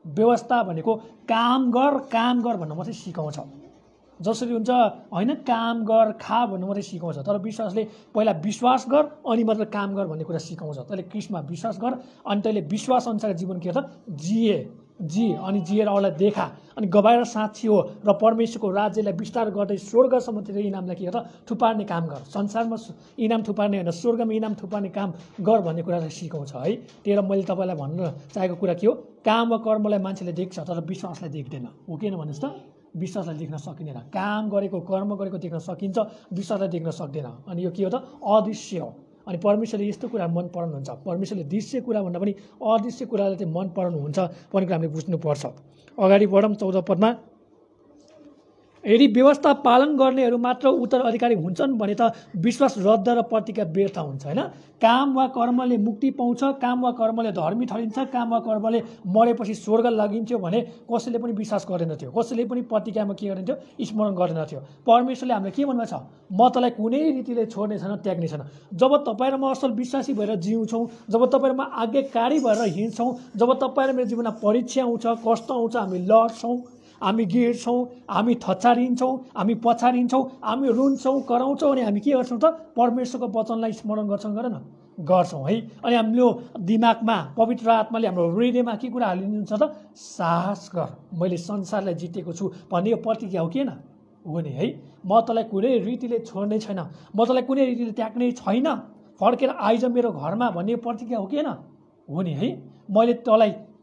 व्यवस्था भनेको काम गर भन्नु मात्रै सिकाउँछ, जसरी हुन्छ होइन, काम गर खा भन्नु मात्रै सिकाउँछ। तर विश्वासले पहिला विश्वास गर अनि मात्र काम गर भन्ने कुरा सिकाउँछ। तैँले क्रिस्टमा विश्वास गर अनि तैँले विश्वास अनुसार जीवन के त जी अनि जिएर अरूलाई देखा अनि गवाएर साक्षी हो र परमेश्वरको राज्यलाई विस्तार गर्दै स्वर्गसम्मतिर इनामलाई के त थुपार्ने काम गर। संसारमा इनाम थुपार्ने होइन, स्वर्गमा इनाम थुपार्ने काम गर भन्ने कुरालाई सिकाउँछ है। त्यही र मैले तपाईँलाई भन्न चाहेको कुरा के हो, काम वा कर्मलाई मान्छेले देख्छ तर विश्वासलाई देख्दैन, हो किन भन्नुहोस् त। विश्वासलाई देख्न सकिँदैन, काम गरेको कर्म गरेको देख्न सकिन्छ, विश्वासलाई देख्न सक्दैन। अनि यो के हो त अदृश्य हो। अनि परमेश्वरले यस्तो कुरा मन पराउनुहुन्छ, परमेश्वरले दृश्य कुरा भन्दा पनि अदृश्य कुरालाई चाहिँ मन पराउनुहुन्छ भन्ने कुरा हामीले बुझ्नुपर्छ। अगाडि बढौँ 14 पदमा। यदि व्यवस्था पालन गर्नेहरू मात्र उत्तराधिकारी हुन्छन् भने त विश्वास रद्द र प्रतिज्ञा व्यर्थ हुन्छ होइन। काम वा कर्मले मुक्ति पाउँछ, काम वा कर्मले धर्मी ठहरिन्छ, काम वा कर्मले मरेपछि स्वर्ग लगिन्थ्यो भने कसैले पनि विश्वास गर्दैनथ्यो, कसैले पनि प्रतिज्ञामा के गर्दैनथ्यो स्मरण गर्दैनथ्यो। परमेश्वरले हामीलाई के भन्नुभएको छ, म तँलाई कुनै रीतिले छोड्ने छैन, त्याग्ने छैन। जब तपाईँ र म असल विश्वासी भएर जिउँछौँ, जब तपाईँ र म आज्ञाकारी भएर हिँड्छौँ, जब तपाईँ र मेरो जीवनमा परीक्षा आउँछ, कष्ट आउँछ, हामी लड्छौँ, हामी गिर्छौँ, हामी थचारिन्छौँ, हामी पछारिन्छौँ, हामी रुन्छौँ, कराउँछौँ अनि हामी के गर्छौँ त परमेश्वरको वचनलाई स्मरण गर्छौँ गर्छौँ है। अनि हाम्रो दिमागमा पवित्र आत्माले हाम्रो हृदयमा के कुरा हालिदिन्छ त, साहस गर, मैले संसारलाई जितेको छु भन्ने यो प्रतिज्ञा हो कि हो नि है। म तँलाई कुनै रीतिले छोड्ने छैन, म तँलाई कुनै रीतिले त्याग्ने छैन, फर्केर आइज मेरो घरमा भन्ने प्रतिज्ञा हो कि हो नि है। मैले तँलाई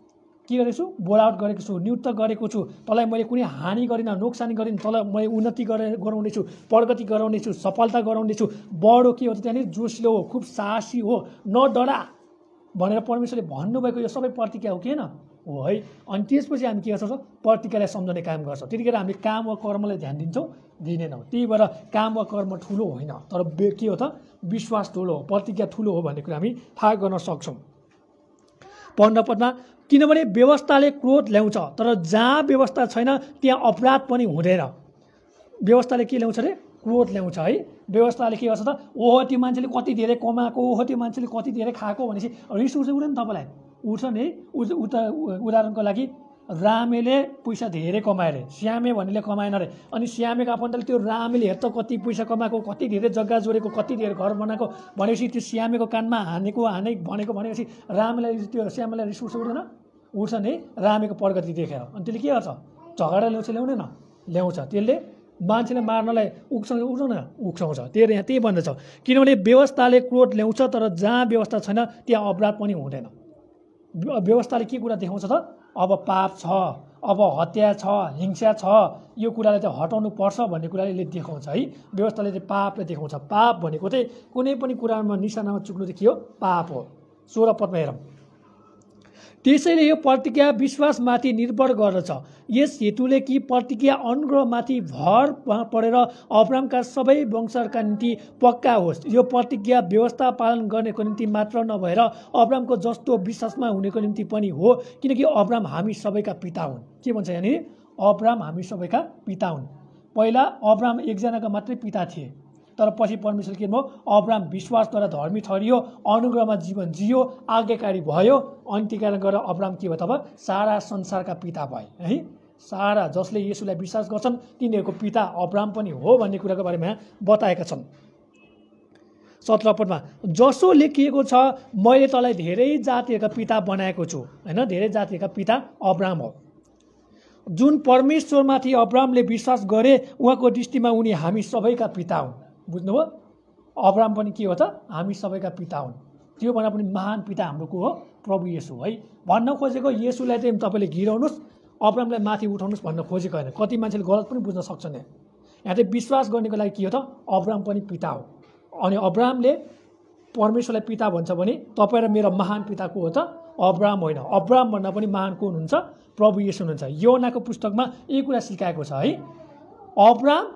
के गरेको छु, बोलावट गरेको छु, नियुक्त गरेको छु, तँलाई मैले कुनै हानि गरिनँ, नोक्सानी गरिनँ, तँलाई मैले उन्नति गराउनेछु, प्रगति गराउनेछु, सफलता गराउनेछु। बडो के हो त त्यहाँनिर जोसिलो हो, खुब साहसी हो, नडरा भनेर परमेश्वरले भन्नुभएको यो सबै प्रतिज्ञा हो कि हो है। अनि त्यसपछि हामी के गर्छौँ, प्रतिज्ञालाई सम्झाउने काम गर्छौँ। त्यतिखेर हामी काम वा कर्मलाई ध्यान दिन्छौँ, दिँदैनौँ। त्यही भएर काम वा कर्म ठुलो होइन, तर के हो त विश्वास ठुलो हो, प्रतिज्ञा ठुलो हो भन्ने कुरा हामी थाहा गर्न सक्छौँ। 15 पदमा, किनभने व्यवस्थाले क्रोध ल्याउँछ तर जहाँ व्यवस्था छैन त्यहाँ अपराध पनि हुँदैन। व्यवस्थाले के ल्याउँछ अरे, क्रोध ल्याउँछ है। व्यवस्थाले के गर्छ त, ओहो त्यो मान्छेले कति धेरै कमाएको, ओहो त्यो मान्छेले कति धेरै खाएको भनेपछि रिस उठ्छ उठ्दैन तपाईँलाई, उठ्छ नि। उदाहरणको लागि रामेले पैसा धेरै कमायो अरे, श्यामे भन्नेले कमाएन अरे, अनि श्यामेको आफन्तले त्यो रामेले हेर त कति पैसा कमाएको, कति धेरै जग्गा जोडेको, कति धेरै घर बनाएको भनेपछि त्यो श्यामेको कानमा भनेपछि रामेलाई त्यो श्यामेलाई रिस उठ्छ उठ्दैन, उठ्छ नि रामेको प्रगति देखेर। अनि त्यसले के गर्छ, झगडा ल्याउँदैन, ल्याउँछ। त्यसले मान्छेले मार्नलाई उक्साउँछ। त्यही भन्दछ, किनभने व्यवस्थाले क्रोध ल्याउँछ तर जहाँ व्यवस्था छैन त्यहाँ अपराध पनि हुँदैन। व्यवस्थाले के कुरा देखाउँछ त, अब पाप छ, अब हत्या छ, हिंसा छ, यो कुरालाई चाहिँ हटाउनु पर्छ भन्ने कुराले देखाउँछ है। व्यवस्थाले चाहिँ पापले देखाउँछ। पाप भनेको चाहिँ कुनै पनि कुरामा निशानामा चुक्नु चाहिँ के हो, पाप हो। 16 पदमा हेरौँ। त्यसैले यो प्रतिज्ञा विश्वासमाथि निर्भर गर्दछ, यस हेतुले कि प्रतिज्ञा अनुग्रहमाथि भर परेर अब्राहमका सबै वंशहरूका निम्ति पक्का होस्। यो प्रतिज्ञा व्यवस्था पालन गर्नेको निम्ति मात्र नभएर अब्राहमको जस्तो विश्वासमा हुनेको निम्ति पनि हो, किनकि अब्राहम हामी सबैका पिता हुन्। के भन्छ यहाँनिर, अब्राहम हामी सबैका पिता हुन्। पहिला अब्राहम एकजनाका मात्रै पिता थिए, तर पछि परमेश्वर के भयो, अब्राहम विश्वासद्वारा धर्मी ठहरियो, अनुग्रहमा जीवन जियो, आज्ञाकारी भयो, अनि त्यही कारण गरेर अब्राहम के भयो तब सारा संसारका पिता भए है। सारा जसले येशूलाई विश्वास गर्छन् तिनीहरूको पिता अब्राहम पनि हो भन्ने कुराको बारेमा बताएका छन्। 17 पदमा, जसो लेखिएको छ, मैले तँलाई धेरै जातिहरूका पिता बनाएको छु होइन। धेरै जातिहरूका पिता अब्राहम हो। जुन परमेश्वरमाथि अब्राहमले विश्वास गरे उहाँको दृष्टिमा उनी हामी सबैका पिता हुन्। बुझ्नुभयो, अब्राहम पनि के हो त, हामी सबैका पिता हुन्। त्यो भन्दा पनि महान पिता हाम्रो को हो, प्रभु येशू है। भन्न खोजेको येशूलाई चाहिँ तपाईँले गिराउनुहोस्, अब्राहमलाई माथि उठाउनुहोस् भन्न खोजेको होइन। कति मान्छेले गलत पनि बुझ्न सक्छन्। यहाँ चाहिँ विश्वास गर्नेको लागि के हो त, अब्राहम पनि पिता हो। अनि अब्राहमले परमेश्वरलाई पिता भन्छ भने तपाईँ र मेरो महान पिता को हो त? अब्राहम होइन। अब्राहम भन्दा पनि महान को हुनुहुन्छ? प्रभु येशू हुनुहुन्छ। योनाको पुस्तकमा यही कुरा सिकाएको छ है। अब्राहम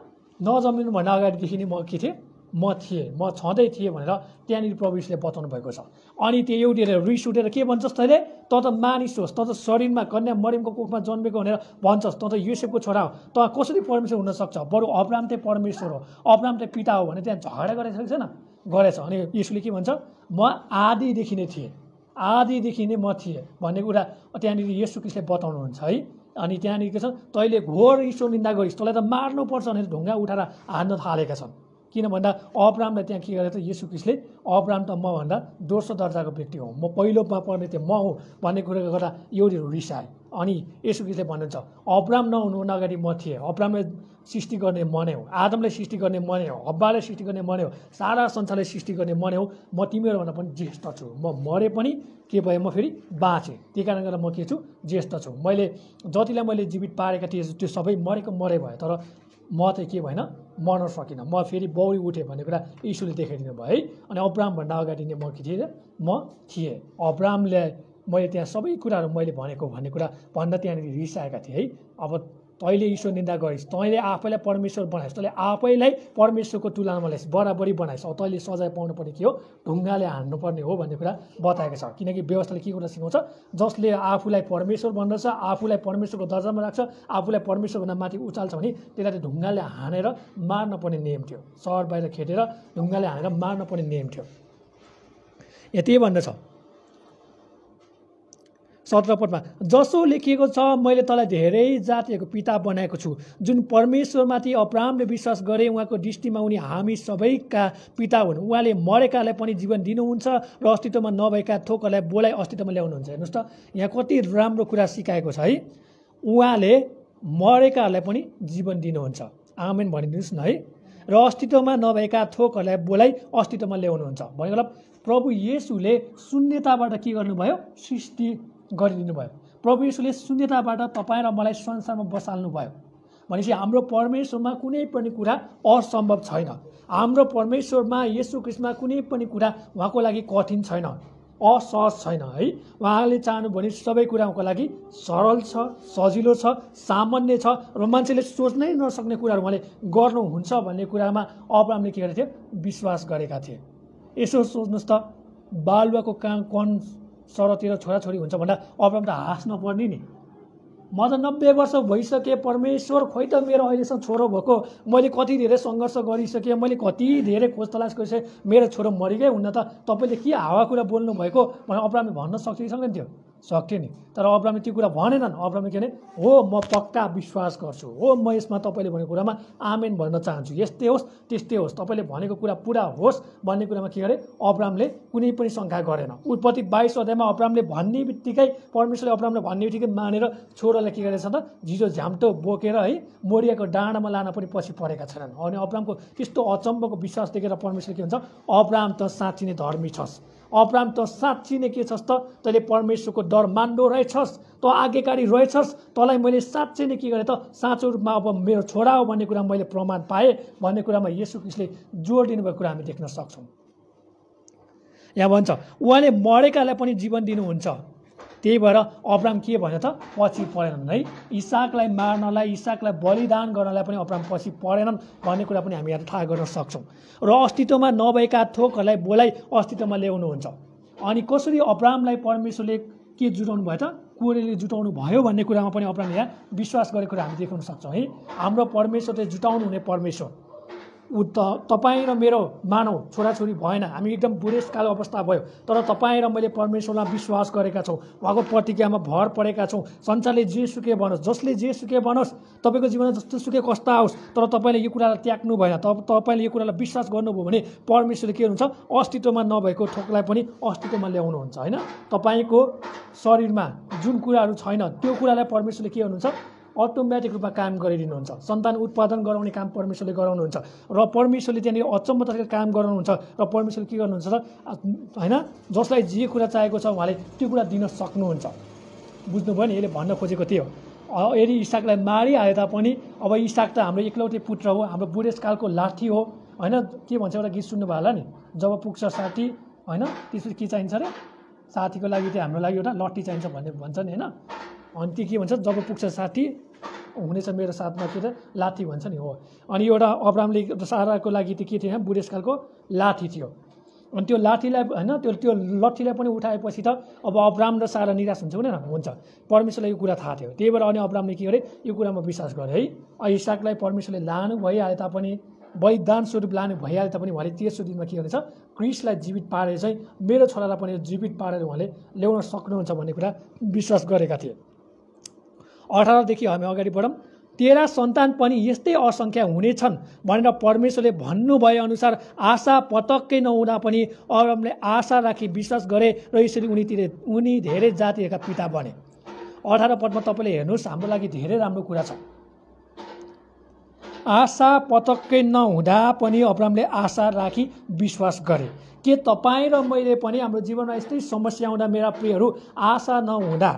नजन्मिनुभन्दा अगाडिदेखि नै म के थिएँ? म थिएँ, म छँदै थिएँ भनेर त्यहाँनिर प्रभु येशूले बताउनु भएको छ। अनि त्यो एउटेर रिस उठेर के भन्छस् तैँले? त मानिस होस्, त शरीरमा कन्या मरियमको कोखमा जन्मेको भनेर भन्छस्, त योसेफको छोरा हो, त कसरी परमेश्वर हुनसक्छ? बरु अब्राहम चाहिँ परमेश्वर हो, अब्राहम चाहिँ पिता हो भने त्यहाँ झगडा गरेको छैन? गरेछ। अनि येशूले के भन्छ? म आदिदेखि नै थिएँ, आदिदेखि नै म थिएँ भन्ने कुरा त्यहाँनिर येशू ख्रीष्टले बताउनुहुन्छ है। अनि त्यहाँनिर के छ? तैँले घोर ईश्वर निन्दा गरिस्, तँलाई त मार्नुपर्छ भनेर ढुङ्गा उठाएर हान्न थालेका छन्। किन भन्दा अब्राहमलाई त्यहाँ के गरेको? येशू ख्रीष्टले अब्राहम त मभन्दा दोस्रो दर्जाको व्यक्ति हो, म पहिलोमा पर्ने त्यो म हुँ भन्ने कुरा गर्दा एउटीहरू रिसाए। अनि येशू ख्रीष्टले भन्नुहुन्छ अब्राहम नहुनुभन्दा अगाडि म थिएँ, अब्राहमलाई सृष्टि गर्ने म नै हो, आदमलाई सृष्टि गर्ने म नै हो, हब्बालाई सृष्टि गर्ने म नै हो, सारा संसारलाई सृष्टि गर्ने म नै हो। म तिमीहरूभन्दा पनि ज्येष्ठ छु, म मरे पनि के भयो? म फेरि बाँचेँ। त्यही कारण गर्दा म के छु? ज्येष्ठ छु। मैले जतिलाई मैले जीवित पारेका थिएँ त्यो सबै मरे भयो, तर म चाहिँ के भएन? मर्न सकिनँ, म फेरि बौरी उठेँ भन्ने कुरा यीशुले देखाइदिनु भयो है। अनि अब्राहमभन्दा अगाडि नै म के थिएँ? म थिएँ। अब्राहमले मैले त्यहाँ सबै कुराहरू मैले भनेको भन्ने कुरा भन्दा त्यहाँनिर रिसाएका थिएँ है। अब तैँले ईश्वर निन्दा गरिस्, तैँले आफैलाई परमेश्वर बनाइस्, तैँले आफैलाई परमेश्वरको तुलनामा ल्याइस्, बराबरी बनाइस्, अब तैँले सजाय पाउनुपर्ने के हो? ढुङ्गाले हान्नुपर्ने हो भन्ने कुरा बताएको छ। किनकि व्यवस्थाले के कुरा सिकाउँछ? जसले आफूलाई परमेश्वर भन्दछ, आफूलाई परमेश्वरको दर्जामा राख्छ, आफूलाई परमेश्वरभन्दा माथि उचाल्छ भने त्यसलाई ढुङ्गाले हानेर मार्न पर्ने नियम थियो। सहर बाहिर खेदेर ढुङ्गाले हानेर मार्न पर्ने नियम थियो। यति भन्दछ 17 पदमा, जसो लेखिएको छ मैले तँलाई धेरै जातिहरूको पिता बनाएको छु। जुन परमेश्वरमाथि अब्राहमले विश्वास गरे उहाँको दृष्टिमा उनी हामी सबैका पिता हुन्। उहाँले मरेकालाई पनि जीवन दिनुहुन्छ र अस्तित्वमा नभएका थोकहरूलाई बोलाइ अस्तित्वमा ल्याउनुहुन्छ। हेर्नुहोस् त यहाँ कति राम्रो कुरा सिकाएको छ है। उहाँले मरेकाहरूलाई पनि जीवन दिनुहुन्छ, आमेन भनिदिनुहोस् न है। र अस्तित्वमा नभएका थोकहरूलाई बोलाइ अस्तित्वमा ल्याउनुहुन्छ भनेको प्रभु येशूले शून्यताबाट के गर्नुभयो? सृष्टि गरिदिनु भयो। प्रभु येशूले शून्यताबाट तपाईँ र मलाई संसारमा बसाल्नु भयो भनेपछि हाम्रो परमेश्वरमा कुनै पनि कुरा असम्भव छैन। हाम्रो परमेश्वरमा येशू ख्रीष्टमा कुनै पनि कुरा उहाँको लागि कठिन छैन, असहज छैन है। उहाँले चाहनु भने सबै कुरा उहाँको लागि सरल छ, सजिलो छ, सामान्य छ र मान्छेले सोच्नै नसक्ने कुराहरू उहाँले गर्नुहुन्छ भन्ने कुरामा अब्राहमले के गरेको थियो? विश्वास गरेका थिए। यसो सोच्नुहोस् त, बालुवाको कण सरतिर छोराछोरी हुन्छ भन्दा अब्राहम त हाँस्न पर्ने नि। म त 90 वर्ष भइसकेँ, परमेश्वर खोइ त मेरो अहिलेसम्म छोरो भएको, मैले कति धेरै सङ्घर्ष गरिसकेँ, मैले कति धेरै खोज तलास गरिसकेँ, मेरो छोरो मरिगै हुन्न त तपाईँले के हावा कुरा बोल्नु भएको भनेर अब्राहमले भन्न सक्थ्यो कि सक्दैन थियो? सक्थ्यो नि। तर अब्राहमले त्यो कुरा भनेनन्। अब्राहमले के भने हो म पक्का विश्वास गर्छु, हो म यसमा तपाईँले भनेको कुरामा आमेन भन्न चाहन्छु, यस्तै होस् त्यस्तै होस्, तपाईँले भनेको कुरा पुरा होस् भन्ने कुरामा के गरे? अब्राहमले कुनै पनि शङ्का गरेन। उत्पत्ति 22 अध्यायमा अब्राहमले भन्ने बित्तिकै परमेश्वरले अब्राहमले भन्ने बित्तिकै मानेर छोरोलाई के गरेछ त? झिजो झ्याम्टो बोकेर है मोरियाको डाँडामा लान पनि पछि परेका छैनन्। अनि अब्राहमको त्यस्तो अचम्मको विश्वास देखेर परमेश्वर के भन्छ? अब्राहम त साँच्ची नै धर्मी छस्, अब्राहम त साँच्ची नै के छस् त? तैँले परमेश्वरको डर मान्दो रहेछस्, त आज्ञाकारी रहेछस्, तँलाई मैले साँच्चै नै के गरेँ त? साँचो रूपमा अब मेरो छोरा हो भन्ने कुरा मैले प्रमाण पाएँ भन्ने कुरामा येशू ख्रीष्टले जोड दिनुभएको कुरा हामी देख्न सक्छौँ। यहाँ भन्छ उहाँले मरेकालाई पनि जीवन दिनुहुन्छ। त्यही भएर अब्राहम के भन्यो त? पछि परेनन् है। इसाकलाई मार्नलाई, इसाकलाई बलिदान गर्नलाई पनि अब्राहम पछि परेनन् भन्ने कुरा पनि हामी यहाँ थाहा गर्न सक्छौँ। र अस्तित्वमा नभएका थोकहरूलाई बोलाइ अस्तित्वमा ल्याउनुहुन्छ। अनि कसरी अब्राहमलाई परमेश्वरले के जुटाउनु भयो त? कोरेले जुटाउनु भयो भन्ने कुरामा पनि अब्राहमले यहाँ विश्वास गरेको कुरा हामी देख्न सक्छौँ है। हाम्रो परमेश्वर चाहिँ जुटाउनु हुने परमेश्वर। तपाईँ र मेरो मानव छोराछोरी भएन, हामी एकदम बुढेसकाल अवस्था भयो, तर तपाईँ र मैले परमेश्वरमा विश्वास गरेका छौँ, उहाँको प्रतिज्ञामा भर परेका छौँ। संसारले जे सुके भनोस्, जसले जे सुके भनोस्, तपाईँको जीवनमा जस्तो सुके कस्ता आओस्, तर तपाईँले यो कुरालाई त्याग्नु भएन, तपाईँले यो कुरालाई विश्वास गर्नुभयो भने परमेश्वरले के हुन्छ? अस्तित्वमा नभएको थोकलाई पनि अस्तित्वमा ल्याउनुहुन्छ होइन। तपाईँको शरीरमा जुन कुराहरू छैन त्यो कुरालाई परमेश्वरले के गर्नुहुन्छ? अटोमेटिक रूपमा काम गरिदिनुहुन्छ। सन्तान उत्पादन गराउने काम परमेश्वरले गराउनुहुन्छ र परमेश्वरले त्यहाँनिर अचम्म तरिकाले काम गराउनुहुन्छ र परमेश्वरले के गर्नुहुन्छ त होइन, जसलाई जे कुरा चाहेको छ उहाँले त्यो कुरा दिन सक्नुहुन्छ। बुझ्नुभयो नि? यसले भन्न खोजेको थियो यदि इसाकलाई मारिहाले तापनि अब इसाक त हाम्रो एकलौटे पुत्र हो, हाम्रो बुढेसकालको लाठी हो, होइन के भन्छ एउटा गीत सुन्नुभयो होला नि, जब पुग्छ साथी होइन त्यसपछि के चाहिन्छ अरे, साथीको लागि चाहिँ हाम्रो लागि एउटा लट्ठी चाहिन्छ भन्ने भन्छ नि होइन। अनि त्यो के भन्छ, जब पुग्छ साथी हुनेछ मेरो साथमा के त लाठी भन्छ नि हो। अनि एउटा अब्रामले साराको लागि त्यो के थियो, बुढेसकालको लाठी थियो। अनि त्यो लाठीलाई होइन त्यो लट्ठीलाई पनि उठाएपछि त अब अब्राम र सारा निराश हुन्छ हुँदैन, हुन्छ। परमेश्वरलाई यो कुरा थाहा थियो, त्यही भएर अनि अब्रामले के गरे, यो कुरामा विश्वास गरे है। इसाकलाई परमेश्वरले लानु भइहाले तापनि, बलिदान स्वरूप लानु भइहाले तापनि उहाँले तेस्रो दिनमा के गर्नेछ, क्रिस्टलाई जीवित पारेर चाहिँ मेरो छोरालाई पनि जीवित पारेर उहाँले ल्याउन सक्नुहुन्छ भन्ने कुरा विश्वास गरेका थिए। 18देखि हामी अगाडि बढौँ। तेरा सन्तान पनि यस्तै असङ्ख्या हुनेछन् भनेर परमेश्वरले भन्नुभए अनुसार आशा पटक्कै नहुँदा पनि अब्रामले आशा राखी विश्वास गरे र यसरी उनी धेरै जातिहरूका पिता बने। 18 पदमा तपाईँले हेर्नुहोस्, हाम्रो लागि धेरै राम्रो कुरा छ। आशा पटक्कै नहुँदा पनि अब्रामले आशा राखी विश्वास गरे। के तपाईँ र मैले पनि हाम्रो जीवनमा यस्तै समस्या आउँदा मेरा प्रियहरू, आशा नहुँदा,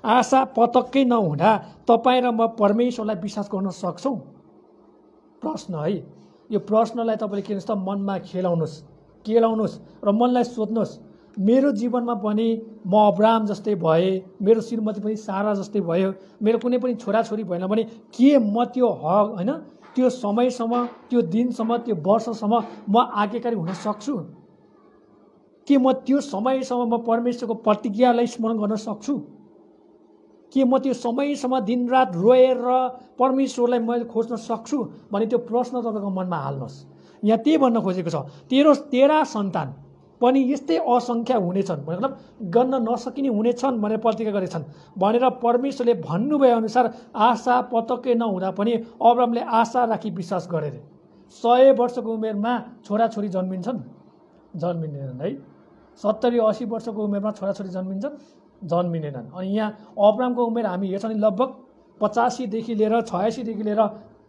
आशा पटक्कै नहुँदा तपाईँ र म परमेश्वरलाई विश्वास गर्न सक्छौँ? प्रश्न है। यो प्रश्नलाई तपाईँले के गर्नुहोस् त, मनमा केलाउनुहोस् र मनलाई सोध्नुहोस्, मेरो जीवनमा पनि म अब्राम जस्तै भए, मेरो श्रीमती पनि सारा जस्तै भयो, मेरो कुनै पनि छोराछोरी भएन भने के म त्यो हक होइन त्यो समयसम्म, त्यो दिनसम्म, त्यो वर्षसम्म म आज्ञाकारी हुन सक्छु? के म त्यो समयसम्म म परमेश्वरको प्रतिज्ञालाई स्मरण गर्न सक्छु? के म त्यो समयसम्म दिनरात रोएर परमेश्वरलाई मैले खोज्न सक्छु भने त्यो प्रश्न तपाईँको मनमा हाल्नुहोस्। यहाँ त्यही भन्न खोजेको छ, तेरा सन्तान पनि यस्तै असङ्ख्या हुनेछन्, मतलब गन्न नसकिने हुनेछन् भनेर प्रतिज्ञा गरेछन् भनेर परमेश्वरले भन्नुभए अनुसार आशा पटक्कै नहुँदा पनि अब्रामले आशा राखी विश्वास गरे। 100 वर्षको उमेरमा छोराछोरी जन्मिँदैनन् है। 70-80 वर्षको उमेरमा छोराछोरी जन्मिँदैनन्। अनि यहाँ अब्रामको उमेर हामी हेर्छौँ नि लगभग 85देखि लिएर 86देखि लिएर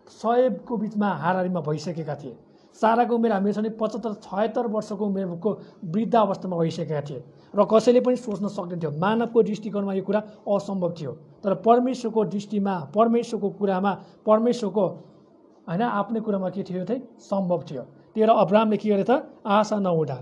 100को बिचमा हाराहारीमा भइसकेका थिए। साराको उमेर हामी हेर्छौँ नि 75-76 वर्षको उमेरको वृद्ध अवस्थामा भइसकेका थिए र कसैले पनि सोच्न सक्दैनथ्यो। मानवको दृष्टिकोणमा यो कुरा असम्भव थियो, तर परमेश्वरको दृष्टिमा, परमेश्वरको कुरामा, परमेश्वरको होइन आफ्नै कुरामा के थियो चाहिँ सम्भव थियो। त्यही भएर अब्रामले के गरे त, आशा नहुँदा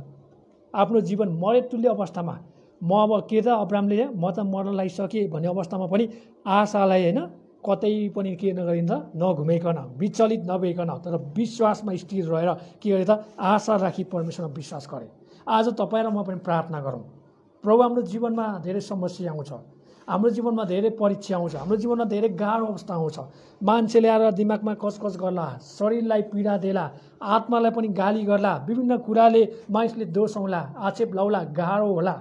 आफ्नो जीवन मरेतुल्य अवस्थामा म अब के त अब्रामले म त मर्न लागिसकेँ भन्ने अवस्थामा पनि आशालाई होइन कतै पनि के नगरिन्छ, नघुमाइकन, विचलित नभइकन, तर विश्वासमा स्थिर रहेर के गरे त, आशा राखी परमेश्वरमा विश्वास गरे। आज तपाईँ र म पनि प्रार्थना गरौँ, प्रभु हाम्रो जीवनमा धेरै समस्या आउँछ, हाम्रो जीवनमा धेरै परीक्षा आउँछ, हाम्रो जीवनमा धेरै गाह्रो अवस्था आउँछ। मान्छेले आएर दिमागमा कसकस गर्ला, शरीरलाई पीडा देला, आत्मालाई पनि गाली गर्ला, विभिन्न कुराले मानिसले दोषाउला, आक्षेप लाउला, गाह्रो होला,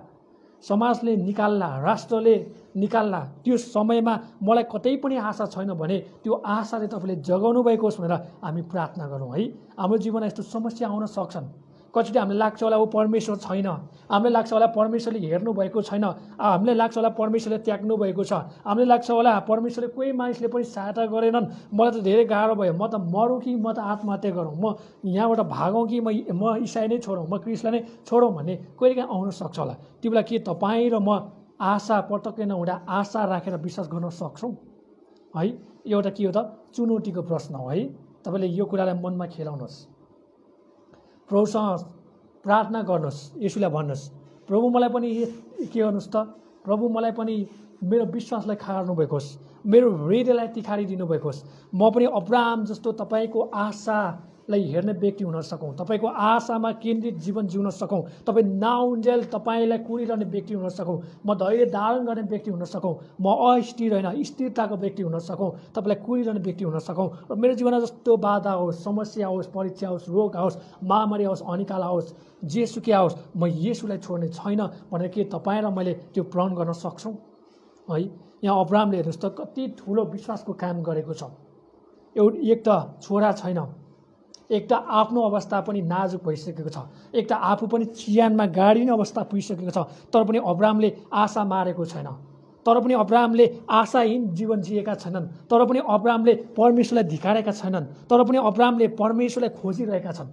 समाजले निकाल्ला, राष्ट्रले निकाल्ला। त्यो समयमा मलाई कतै पनि आशा छैन भने त्यो आशाले तपाईँले जगाउनु भएको होस् भनेर हामी प्रार्थना गरौँ है। हाम्रो जीवनमा यस्तो समस्या आउन सक्छन्। कतिचोटि हामीलाई लाग्छ होला ऊ परमेश्वर छैन, हामीलाई लाग्छ होला परमेश्वरले हेर्नु भएको छैन, हामीलाई लाग्छ होला परमेश्वरले त्याग्नु भएको छ, हामीलाई लाग्छ होला परमेश्वरले कोही मानिसले पनि सहायता गरेनन्, मलाई त धेरै गाह्रो भयो, म त मरौँ कि म त आत्महत्या गरौँ, म यहाँबाट भागौँ कि म इसाई नै छोडौँ, म क्रिस्टलाई नै छोडौँ भन्ने कहिलेकाहीँ आउन सक्छ होला। त्यो बेला के तपाईँ र म आशा पटक्कै नहुँदा आशा राखेर विश्वास गर्न सक्छौँ है? एउटा के हो त, चुनौतीको प्रश्न हो है। तपाईँले यो कुरालाई मनमा खेलाउनुहोस्, प्रभुसँग प्रार्थना गर्नुहोस्, यसुलाई भन्नुहोस्, प्रभु मलाई पनि के गर्नुहोस् त, प्रभु मलाई पनि मेरो विश्वासलाई खार्नु भएको होस्, मेरो हृदयलाई तिखारिदिनु भएको होस्, म पनि अब्राम जस्तो तपाईँको आशालाई हेर्ने व्यक्ति हुन सकौँ, तपाईँको आशामा केन्द्रित जीवन जिउन सकौँ, तपाईँ नाउन्जेल तपाईँलाई कुरिरहने व्यक्ति हुन सकौँ, म धैर्य धारण गर्ने व्यक्ति हुन सकौँ, म अस्थिर होइन स्थिरताको व्यक्ति हुन सकौँ, तपाईँलाई कुरिरहने व्यक्ति हुन सकौँ र मेरो जीवनमा जस्तो बाधा होस्, समस्या होस्, परीक्षा होस्, रोग होस्, महामारी होस्, अनिकाल होस्, जेसुकै होस्, म येशूलाई छोड्ने छैन भनेर के तपाईँ र मैले त्यो प्रण गर्न सक्छौँ है? यहाँ अब्रामले हेर्नुहोस् त कति ठुलो विश्वासको काम गरेको छ। एक त छोरा छैन, एक त आफ्नो अवस्था पनि नाजुक भइसकेको छ, एक त आफू पनि चियानमा गाडिने अवस्था पुगिसकेको छ, तर पनि अब्रामले आशा मारेको छैन, तर पनि अब्रामले आशाहीन जीवन जिएका छैनन्, तर पनि अब्रामले परमेश्वरलाई धिकारेका छैनन्, तर पनि अब्रामले परमेश्वरलाई खोजिरहेका छन्।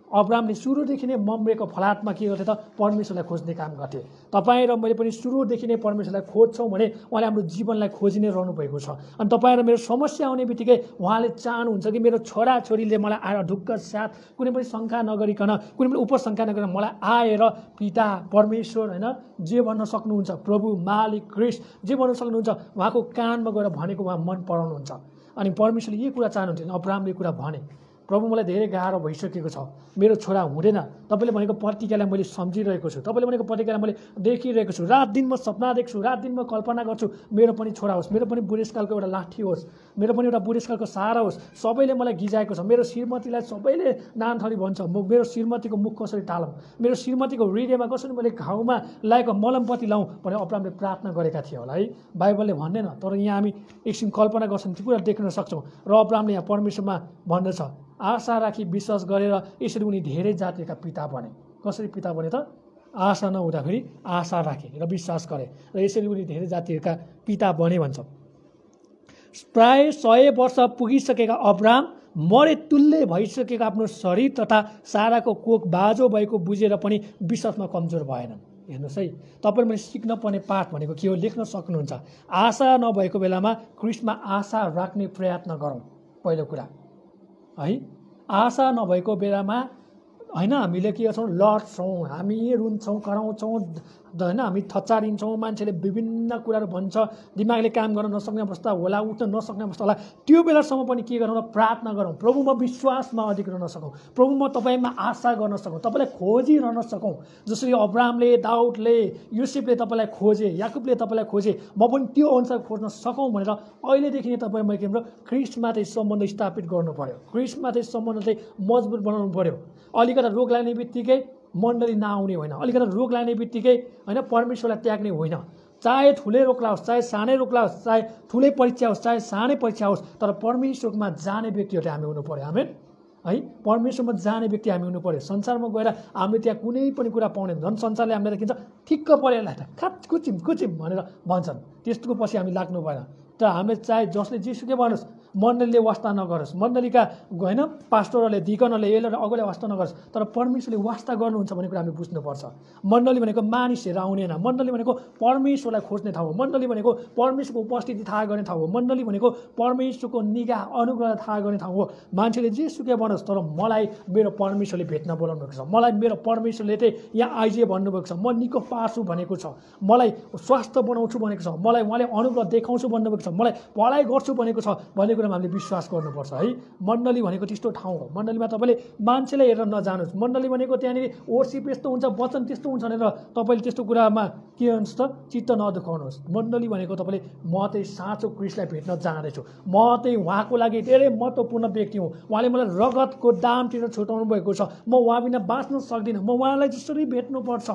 अब्राहमले सुरुदेखि नै मम्रेको फलातमा के गर्थे त परमेश्वरलाई खोज्ने काम गर्थे। तपाईँ र मैले पनि सुरुदेखि नै परमेश्वरलाई खोज्छौँ भने उहाँले हाम्रो जीवनलाई खोजि नै रहनु भएको छ। अनि तपाईँ र मेरो समस्या आउने बित्तिकै उहाँले चाहनुहुन्छ कि मेरो छोराछोरीले मलाई आएर ढुक्क साथ कुनै पनि शङ्का नगरिकन कुनै पनि उपशङ्का नगरिकन मलाई आएर पिता परमेश्वर होइन जे भन्न सक्नुहुन्छ प्रभु मालिक क्रिस्ट जे भन्न सक्नुहुन्छ उहाँको कानमा गएर भनेको उहाँ मन पराउनुहुन्छ। अनि परमेश्वरले यही कुरा चाहनुहुन्थ्यो। अब्राहमले कुरा भने प्रभु मलाई धेरै गाह्रो भइसकेको छ, मेरो छोरा हुँदैन, तपाईँले भनेको प्रतिज्ञालाई मैले सम्झिरहेको छु, तपाईँले भनेको प्रतिज्ञालाई मैले देखिरहेको छु, रात दिन म सपना देख्छु, रात दिन म कल्पना गर्छु मेरो पनि छोरा होस्, मेरो पनि बुढेसकालको एउटा लाठी होस्, मेरो पनि एउटा बुढेसकालको सहारा होस्। सबैले मलाई गिजाएको छ, मेरो श्रीमतीलाई सबैले नानथरी भन्छ, म मेरो श्रीमतीको मुख कसरी टालौँ, मेरो श्रीमतीको हृदयमा कसरी मैले घाउमा लागेको मलमपट्टि लाउँ भनेर अब्राहमले प्रार्थना गरेका थिए होला है। बाइबलले भन्दैन, तर यहाँ हामी एकछिन कल्पना गर्छौँ, त्यो कुरा देख्न सक्छौँ। र अब्राहमले यहाँ परमेश्वरमा भन्दछ आशा राखी विश्वास गरेर यसरी उनी धेरै जातिका पिता बने। कसरी पिता बने त? आशा नहुँदाखेरि आशा राखे र विश्वास गरे र यसरी उनी धेरै जातिका पिता बने भन्छ। प्राय 100 वर्ष पुगिसकेका अब्राहम मरे तुल्य भइसकेको आफ्नो शरीर तथा साराको कोख बाजो भएको बुझेर पनि विश्वासमा कमजोर भएनन्। हेर्नुहोस् है, तपाईँले मैले सिक्न पर्ने पाठ भनेको के हो लेख्न सक्नुहुन्छ। आशा नभएको बेलामा क्रिस्टमा आशा राख्ने प्रयत्न गरौँ। पहिलो कुरा है, आशा नभएको बेलामा होइन हामीले के गर्छौँ लड्छौँ, हामी रुन्छौँ कराउँछौँ होइन, हामी थचारिन्छौँ, मान्छेले विभिन्न कुराहरू भन्छ, दिमागले काम गर्न नसक्ने अवस्था होला, उठ्न नसक्ने अवस्था होला। त्यो बेलासम्म पनि के गरौँ, प्रार्थना गरौँ, प्रभु म विश्वासमा अधिक रहन सकौँ, प्रभु म तपाईँमा आशा गर्न सकौँ, तपाईँलाई खोजिरहन सकौँ। जसरी अब्राहमले दाउदले युसुफले तपाईँलाई खोजे, याकुबले तपाईँलाई खोजे, म पनि त्यो अनुसार खोज्न सकौँ भनेर अहिलेदेखि नै तपाईँ मैले के भन्छ क्रिस्टमाथि सम्बन्ध स्थापित गर्नु पऱ्यो, क्रिस्टमाथि सम्बन्ध चाहिँ मजबुत बनाउनु पऱ्यो। अलिकता रोग लाग्ने बित्तिकै मण्डली नआउने होइन, अलिकता रोग लाग्ने बित्तिकै होइन परमेश्वरलाई त्याग्ने होइन। चाहे ठुलै रोग लागोस्, चाहे सानै रोग लागोस्, चाहे ठुलै परीक्षा होस्, चाहे सानै परीक्षा होस्, तर परमेश्वरमा जाने व्यक्तिहरू हामी हुनु पऱ्यो। आमेन है, परमेश्वरमा जाने व्यक्ति हामी हुनु पऱ्यो। संसारमा गएर हामीले त्यहाँ कुनै पनि कुरा पाउँदैन। झन् संसारले हामीलाई के भन्छ ठिक्क परेलाई त खाच कुचिम कुचिम भनेर भन्छन्, त्यस्तोको पछि हामी लाग्नु भएन। तर हामीले चाहे जसले जेसुकै भन्नुहोस् मण्डलीले वास्ता नगरोस्, मण्डलीका होइन पास्टरहरूले दिकनहरूले यसले अगाडि वास्ता नगरोस्, तर परमेश्वरले वास्ता गर्नुहुन्छ भन्ने कुरा हामीले बुझ्नुपर्छ। मण्डली भनेको मानिसहरू आउने होइन, मण्डली भनेको परमेश्वरलाई खोज्ने ठाउँ हो, मण्डली भनेको परमेश्वरको उपस्थिति थाहा गर्ने ठाउँ हो, मण्डली भनेको परमेश्वरको निगाह अनुग्रह थाहा गर्ने ठाउँ हो। मान्छेले जेसुकै बनोस् तर मलाई मेरो परमेश्वरले भेट्न बोलाउनु भएको छ, मलाई मेरो परमेश्वरले चाहिँ यहाँ आइजे भन्नुभएको छ, म निको पार्छु भनेको छ, मलाई स्वास्थ्य बनाउँछु भनेको छ, मलाई उहाँले अनुग्रह देखाउँछु भन्नुभएको छ, मलाई भलाइ गर्छु भनेको छ भन्ने कुरामा हामीले विश्वास गर्नुपर्छ है। मण्डली भनेको त्यस्तो ठाउँ हो। मण्डलीमा तपाईँले मान्छेलाई हेरेर नजानुहोस्। मण्डली भनेको त्यहाँनिर ओर्सिप यस्तो हुन्छ, वचन त्यस्तो हुन्छ भनेर तपाईँले त्यस्तो कुरामा के गर्नुहोस् त चित्त नदुखाउनुहोस्। मण्डली भनेको तपाईँले म चाहिँ साँचो क्रिस्टलाई भेट्न जाँदैछु, म चाहिँ उहाँको लागि धेरै महत्त्वपूर्ण व्यक्ति हुँ, उहाँले मलाई रगतको दाम तिरेर छुटाउनु भएको छ, म उहाँ बिना बाँच्न सक्दिनँ, म उहाँलाई जसरी भेट्नुपर्छ।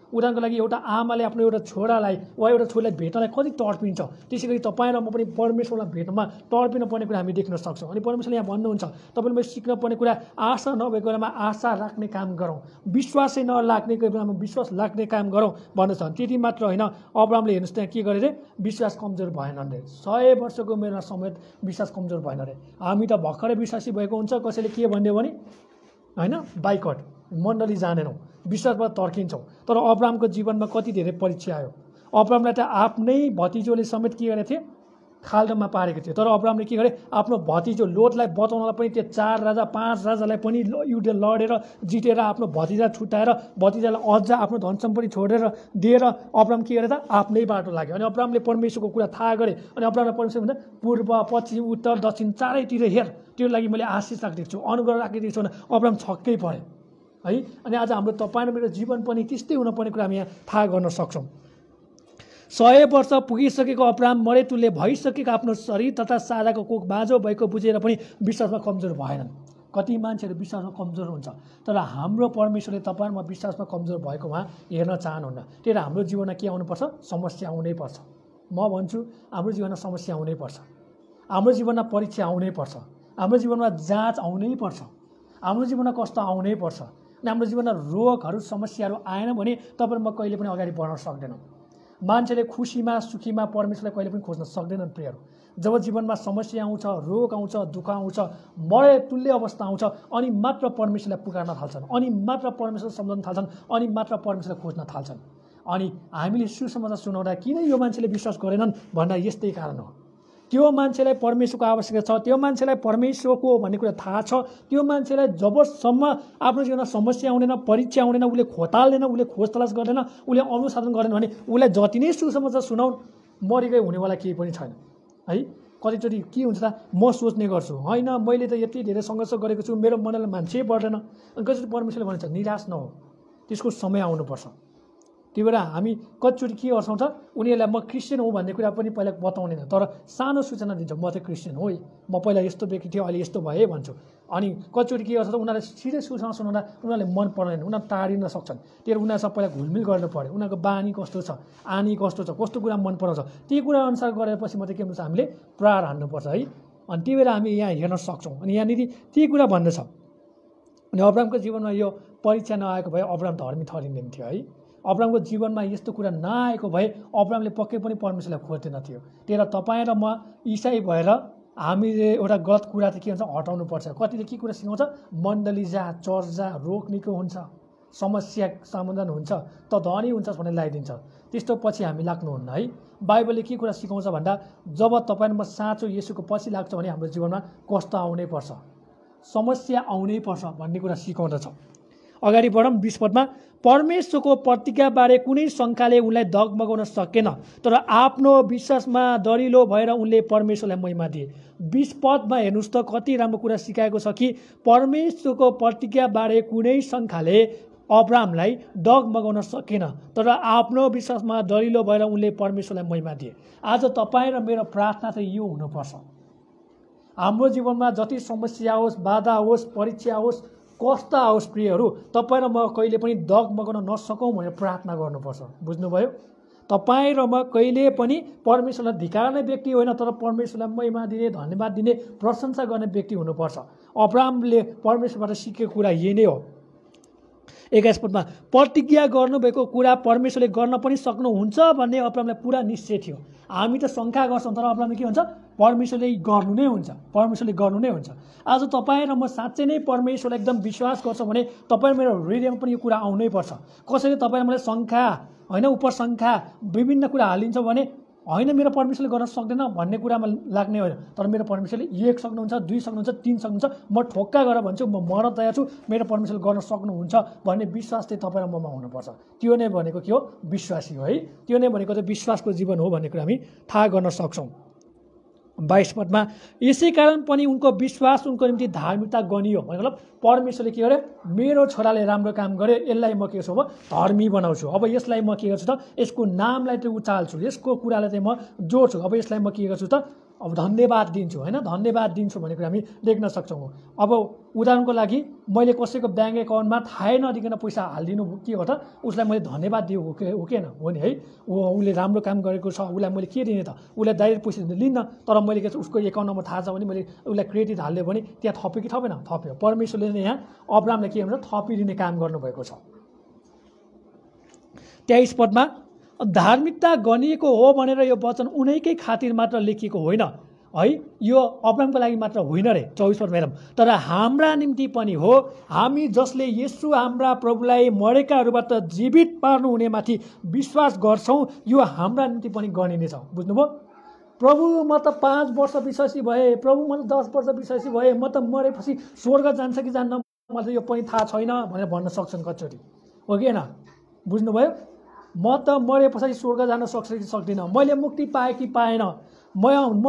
उदाहरणको लागि एउटा आमाले आफ्नो एउटा छोरालाई वा एउटा छोरीलाई भेट्नलाई कति तडपिन्छ, त्यसै गरी तपाईँ र म पनि परमेश्वरलाई भेट्नमा तडपिन पर्ने कुरा हामी देख्न सक्छौँ। अनि परमेश्वरले यहाँ भन्नुहुन्छ तपाईँले मैले सिक्न पर्ने कुरा आशा नभएको बेलामा आशा राख्ने काम गरौँ, विश्वासै नलाग्ने बेलामा विश्वास लाग्ने काम गरौँ भन्दछ। त्यति मात्र होइन, अब्राहमले हेर्नुहोस् त्यहाँ के गरे अरे विश्वास कमजोर भएन अरे, 100 वर्षको उमेरमा समेत विश्वास कमजोर भएन अरे। हामी त भर्खरै विश्वासी भएको हुन्छ, कसैले के भन्यो भने होइन बाइकट मण्डली जानेनौँ, विश्वासबाट तर्किन्छौँ। तर अब्राहमको जीवनमा कति धेरै परीक्षा आयो। अब्राहमलाई त आफ्नै भतिजोले समेत के गरेको थियो खाल्डोमा पारेको थियो, तर अब्राहमले के गरे आफ्नो भतिजो लोटलाई बचाउनलाई पनि त्यो 4 राजा 5 राजालाई पनि युद्ध लडेर जितेर आफ्नो भतिजा छुट्याएर भतिजालाई अझ आफ्नो धन सम्पत्ति छोडेर दिएर अब्राहम के गरे त आफ्नै बाटो लाग्यो। अनि अब्राहमले परमेश्वरको कुरा थाहा गरे। अनि अब्राहमले परमेश्वर भन्दा पूर्व पश्चिम उत्तर दक्षिण चारैतिर हेर, त्यो लागि मैले आशिष राखिदिएको छु, अनुग्रह राखिदिएको छु भने अब्राहम छक्कै परे है। अनि आज हाम्रो तपाईँ र मेरो जीवन पनि त्यस्तै हुनुपर्ने कुरा हामी यहाँ थाहा गर्न सक्छौँ। 100 वर्ष पुगिसकेको अब्राहम मरेतुल्य भइसकेको आफ्नो शरीर तथा साराको कोख बाँझो भएको बुझेर पनि विश्वासमा कमजोर भएनन्। कति मान्छेहरू विश्वासमा कमजोर हुन्छ, तर हाम्रो परमेश्वरले तपाईँमा विश्वासमा कमजोर भएको उहाँ हेर्न चाहनुहुन्न। त्यही भएर हाम्रो जीवनमा के आउनुपर्छ, समस्या आउनै पर्छ। म भन्छु हाम्रो जीवनमा समस्या आउनै पर्छ, हाम्रो जीवनमा परीक्षा आउनै पर्छ, हाम्रो जीवनमा जाँच आउनै पर्छ, हाम्रो जीवनमा कष्ट आउनै पर्छ। अनि हाम्रो जीवनमा रोगहरू समस्याहरू आएन भने तपाईँ म कहिले पनि अगाडि बढ्न सक्दैनौँ। मान्छेले खुसीमा सुखीमा परमेश्वरलाई कहिले पनि खोज्न सक्दैनन् प्रियहरू। जब जीवनमा समस्या आउँछ, रोग आउँछ, दुःख आउँछ, मरे तुल्य अवस्था आउँछ, अनि मात्र परमेश्वरलाई पुकार्न थाल्छन्, अनि मात्र परमेश्वर सम्झाउन थाल्छन्, अनि मात्र परमेश्वरलाई खोज्न थाल्छन्। अनि हामीले सुसमाचार सुनाउँदा किन यो मान्छेले विश्वास गरेनन् भन्दा यस्तै कारण हो। त्यो मान्छेलाई परमेश्वरको आवश्यकता छ, त्यो मान्छेलाई परमेश्वरको भन्ने कुरा थाहा छ। त्यो मान्छेलाई जबसम्म आफ्नो जीवनमा समस्या आउँदैन, परीक्षा आउँदैन, उसले खोताल्दैन, उसले खोज तलास गर्दैन, उसले अनुसाधन गर्दैन भने उसलाई जति नै सुसमाचार सुनाउन् मरेकै हुनेवाला केही पनि छैन है। कतिचोटि के हुन्छ त, म सोच्ने गर्छु होइन मैले त यति धेरै सङ्घर्ष गरेको छु, मेरो मनलाई मान्छे पर्दैन। अनि कतिचोटि परमेश्वरले भन्छ निराश नहो, त्यसको समय आउनुपर्छ। त्यही भएर हामी कतिचोटि के गर्छौँ त, उनीहरूलाई म क्रिस्चियन हो भन्ने कुरा पनि पहिला बताउँदैन, तर सानो सूचना दिन्छ म चाहिँ क्रिस्चियन हो, म पहिला यस्तो व्यक्ति थिएँ अहिले यस्तो भएँ भन्छु। अनि कतिचोटि के गर्छ त, उनीहरूले सिधै सूचना सुनाउँदा उनीहरूले मन पर्दैन, उनीहरू टाढिन सक्छन्। त्यही भएर उनीहरूसँग पहिला घुलमिल गर्नु पऱ्यो, उनीहरूको बानी कस्तो छ, आनी कस्तो छ, कस्तो कुरा मन पराउँछ, त्यो कुरा अनुसार गरेपछि मात्रै के हुन्छ हामीले प्रहार हान्नुपर्छ है। अनि त्यही भएर हामी यहाँ हेर्न सक्छौँ। अनि यहाँनिर त्यही कुरा भन्दछ। अनि अब्रामको जीवनमा यो परीक्षा नआएको भए अब्राम धर्मी ठहरिँदैन थियो है। अब्रामको जीवनमा यस्तो कुरा नआएको भए अब्रामले पक्कै पनि परमेश्वरलाई खोज्दैन थियो। त्यही भएर तपाईँ र म इसाई भएर हामीले एउटा गलत कुरा चाहिँ के हुन्छ हटाउनुपर्छ। कतिले के कुरा सिकाउँछ, मण्डली जा, चर्च जा, रोग निको हुन्छ, समस्या समाधान हुन्छ, त धनी हुन्छस् भनेर लगाइदिन्छ। त्यस्तो पछि हामी लाग्नुहुन्न है। बाइबलले के कुरा सिकाउँछ भन्दा जब तपाईँ म साँचो येशूको पछि लाग्छ भने हाम्रो जीवनमा कष्ट आउनै पर्छ, समस्या आउनै पर्छ भन्ने कुरा सिकाउँदछ। अगाडि बढौँ 20 पदमा, परमेश्वरको प्रतिज्ञाबारे कुनै शङ्काले उनलाई डगमगाउन सकेन, तर आफ्नो विश्वासमा दरिलो भएर उनले परमेश्वरलाई महिमा दिए। 20 पदमा हेर्नुहोस् त कति राम्रो कुरा सिकाएको छ कि परमेश्वरको प्रतिज्ञाबारे कुनै शङ्काले अब्रामलाई डगमगाउन सकेन, तर आफ्नो विश्वासमा दरिलो भएर उनले परमेश्वरलाई महिमा दिए। आज तपाईँ र मेरो प्रार्थना चाहिँ यो हुनुपर्छ, हाम्रो जीवनमा जति समस्या होस्, बाधा होस्, परीक्षा होस्, कष्ट आओस् प्रियहरू, तपाईँ र म कहिले पनि डगमगाउन नसकौँ भनेर प्रार्थना गर्नुपर्छ। बुझ्नुभयो? तपाईँ र म कहिले पनि परमेश्वरलाई धिक्कार्ने व्यक्ति होइन, तर परमेश्वरलाई महिमा दिने, धन्यवाद दिने, प्रशंसा गर्ने व्यक्ति हुनुपर्छ। अब्रामले परमेश्वरबाट सिकेको कुरा यही नै हो। 21 पदमा, प्रतिज्ञा गर्नुभएको कुरा परमेश्वरले गर्न पनि सक्नुहुन्छ भन्ने अब्रामलाई पुरा निश्चय थियो। हामी त शङ्का गर्छौँ, तर अब्रामले के भन्छ, परमेश्वरले गर्नु नै हुन्छ, परमेश्वरले गर्नु नै हुन्छ। आज तपाईँ र म साँच्चै नै परमेश्वरलाई एकदम विश्वास गर्छौँ भने तपाईँ मेरो हृदयमा पनि यो कुरा आउनै पर्छ। कसैले तपाईँ मलाई शङ्का होइन, उपशङ्का विभिन्न कुरा हालिन्छ भने होइन मेरो परमेश्वरले गर्न सक्दैन भन्ने कुरामा लाग्ने होइन, तर मेरो परमेश्वरले 1 सक्नुहुन्छ, 2 सक्नुहुन्छ, 3 सक्नुहुन्छ, म ठोक्का गरेर भन्छु म मर्न तयार छु, मेरो परमेश्वरले गर्न सक्नुहुन्छ भन्ने विश्वास चाहिँ तपाईँ र ममा हुनुपर्छ। त्यो नै भनेको के हो, विश्वासी हो है। त्यो नै भनेको चाहिँ विश्वासको जीवन हो भन्ने कुरा हामी थाहा गर्न सक्छौँ। 22 पदमा, यसै कारण पनि उनको विश्वास उनको निम्ति धार्मिकता गनियो। मतलब परमेश्वरले के गर्यो, मेरो छोराले राम्रो काम गर्यो, यसलाई म के गर्छु अब धर्मी बनाउँछु, अब यसलाई म के गर्छु त यसको नामलाई चाहिँ उचाल्छु, यसको कुरालाई चाहिँ म जोड्छु, अब यसलाई म के गर्छु त अब धन्यवाद दिन्छु होइन, धन्यवाद दिन्छु भन्ने कुरा हामी देख्न सक्छौँ। अब उदाहरणको लागि मैले कसैको ब्याङ्क एकाउन्टमा थाहै नदिकन पैसा हालिदिनु के हो त, उसलाई मैले धन्यवाद दियो हो कि हो नि है। उसले राम्रो काम गरेको छ, उसलाई मैले के दिने त, उसलाई डाइरेक्ट पैसा लिन्न, तर मैले के उसको एकाउन्ट नम्बर थाहा छ भने मैले उसलाई क्रेडिट हाल्यो भने त्यहाँ थप्यो कि थपेन, थप्यो। परमेश्वरले नै यहाँ अब्रामलाई के भन्छ, थपिदिने काम गर्नुभएको छ। 23 पदमा, धार्मिकता गनिएको हो भनेर यो वचन उनैकै खातिर मात्र लेखिएको होइन है, यो अब्रामको लागि मात्र होइन रे। 24 पदमा हेरौँ, तर हाम्रा निम्ति पनि हो, हामी जसले येशू हाम्रा प्रभुलाई मरेकाहरूबाट जीवित पार्नु हुने माथि विश्वास गर्छौँ, यो हाम्रा निम्ति पनि गनिनेछ। बुझ्नुभयो? प्रभु म त 5 वर्ष विश्वासी भए, प्रभु म त 10 वर्ष विश्वासी भए, म त मरेपछि स्वर्ग जान्छ कि जान्न मलाई त यो पनि थाहा छैन भनेर भन्न सक्छन् कतिचोटि, हो कि होइन? बुझ्नुभयो? म त मरे पछाडि स्वर्ग जान सक्छ कि सक्दिनँ, मैले मुक्ति पाएँ कि पाएन, म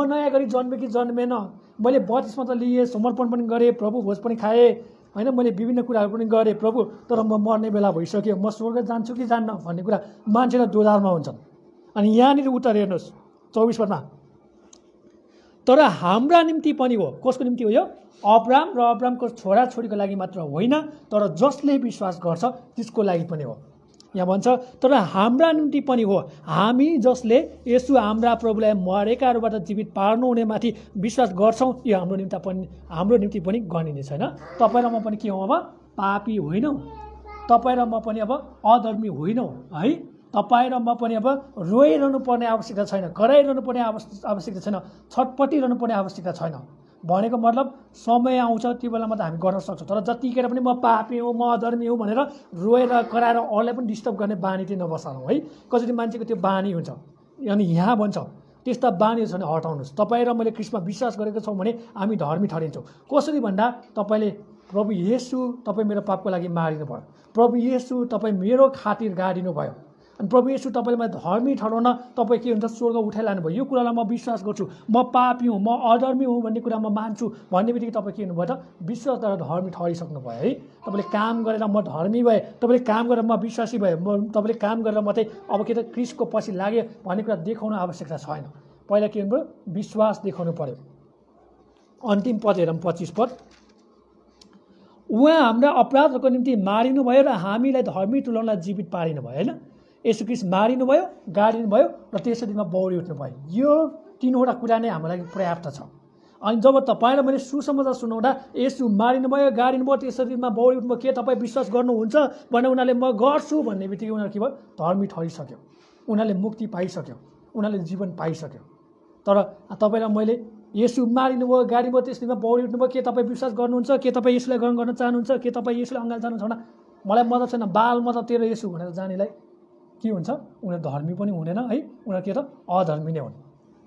नयाँ गरी जन्मेँ कि जन्मेन, मैले बत्तिसमा त लिएँ, समर्पण पनि गरेँ, प्रभु भोज पनि खाएँ होइन, मैले विभिन्न कुराहरू पनि गरेँ प्रभु, तर म मर्ने बेला भइसक्यो, म स्वर्ग जान्छु कि जान्न भन्ने कुरा मान्छेलाई दोधारमा हुन्छन्। अनि यहाँनिर उत्तर हेर्नुहोस् 24 पदमा, तर हाम्रा निम्ति पनि हो। कसको निम्ति हो यो? अब्राम र अब्रामको छोराछोरीको लागि मात्र होइन, तर जसले विश्वास गर्छ त्यसको लागि पनि हो। यहाँ भन्छ तर हाम्रा निम्ति पनि हो, हामी जसले येशू हाम्रा प्रभुलाई मरेकाहरूबाट जीवित पार्नु हुने माथि विश्वास गर्छौँ, यो हाम्रो निम्ति पनि गनिने छैन। तपाईँ र म पनि के हौँ अब? पापी होइनौँ, तपाईँ र म पनि अब अधर्मी होइनौँ है। तपाईँ र म पनि अब रोइरहनु पर्ने आवश्यकता छैन, कराइरहनु पर्ने आवश्यकता छैन, छटपटिरहनु पर्ने आवश्यकता छैन। भनेको मतलब समय आउँछ त्यो बेला मात्रै हामी गर्न सक्छौँ। तर जतिखेर पनि म पापी हुँ, म अधर्मी हुँ भनेर रोएर कराएर अरूलाई पनि डिस्टर्ब गर्ने बानी चाहिँ नबसालौँ है। कसरी मान्छेको त्यो बानी हुन्छ। अनि यहाँ भन्छ त्यस्ता बानीहरू छ भने हटाउनुहोस्। तपाईँ र मैले ख्रीष्टमा विश्वास गरेको छौँ भने हामी धर्मी ठहरिन्छौँ। कसरी भन्दा तपाईँले प्रभु येशू तपाईँ मेरो पापको लागि मारिनु भयो, प्रभु येशू तपाईँ मेरो खातिर गाडिनु भयो, अनि प्रभु येशू तपाईँले मलाई धर्मी ठहराउन तपाईँ के हुन्छ स्वर्ग उठाइलानु भयो। यो कुरालाई म विश्वास गर्छु, म पापी हुँ, म अधर्मी हुँ भन्ने कुरा म मान्छु भन्ने बित्तिकै तपाईँ के हुनुभयो त विश्वासद्वारा धर्मी ठहरिसक्नु भयो है। तपाईँले काम गरेर म धर्मी भएँ, तपाईँले काम गरेर म विश्वासी भएँ, तपाईँले काम गरेर म चाहिँ अब के त ख्रीष्टको पछि लाग्यो भन्ने कुरा देखाउनु आवश्यकता छैन। पहिला के हुनु पऱ्यो विश्वास देखाउनु पऱ्यो। अन्तिम पद हेरौँ 25 पद। उहाँ हाम्रा अपराधहरूको निम्ति मारिनुभयो र हामीलाई धर्मी तुल्याउनलाई जीवित पारिनुभयो होइन। येशू ख्रीष्ट मारिनुभयो, गाडिनुभयो र तेस्रो दिनमा बौरी उठ्नुभयो। यो तीनवटा कुरा नै हाम्रो लागि पर्याप्त छ। अनि जब तपाईँ र मैले सुसमाचार सुनाउँदा येशू मारिनुभयो, गाडिनुभयो, तेस्रो दिनमा बौरी उठ्नुभयो, के तपाईँ विश्वास गर्नुहुन्छ भने उनीहरूले म गर्छु भन्ने बित्तिकै उनीहरू के भयो धर्मी ठहरिसक्यो, उनीहरूले मुक्ति पाइसक्यो, उनीहरूले जीवन पाइसक्यो। तर तपाईँ र मैले येशू मारिनुभयो, गाडिनुभयो, त्यस दिनमा बौरी उठ्नुभयो, के तपाईँ विश्वास गर्नुहुन्छ, के तपाईँ येशूलाई ग्रहण गर्न चाहनुहुन्छ, के तपाईँ येशूलाई अँगाल्न चाहनुहुन्छ भने मलाई मतलब छैन, बाल मतलब तेरो येशू भनेर जानेलाई के हुन्छ उनीहरू धर्मी पनि हुँदैन है, उनीहरू के त अधर्मी नै हुन्।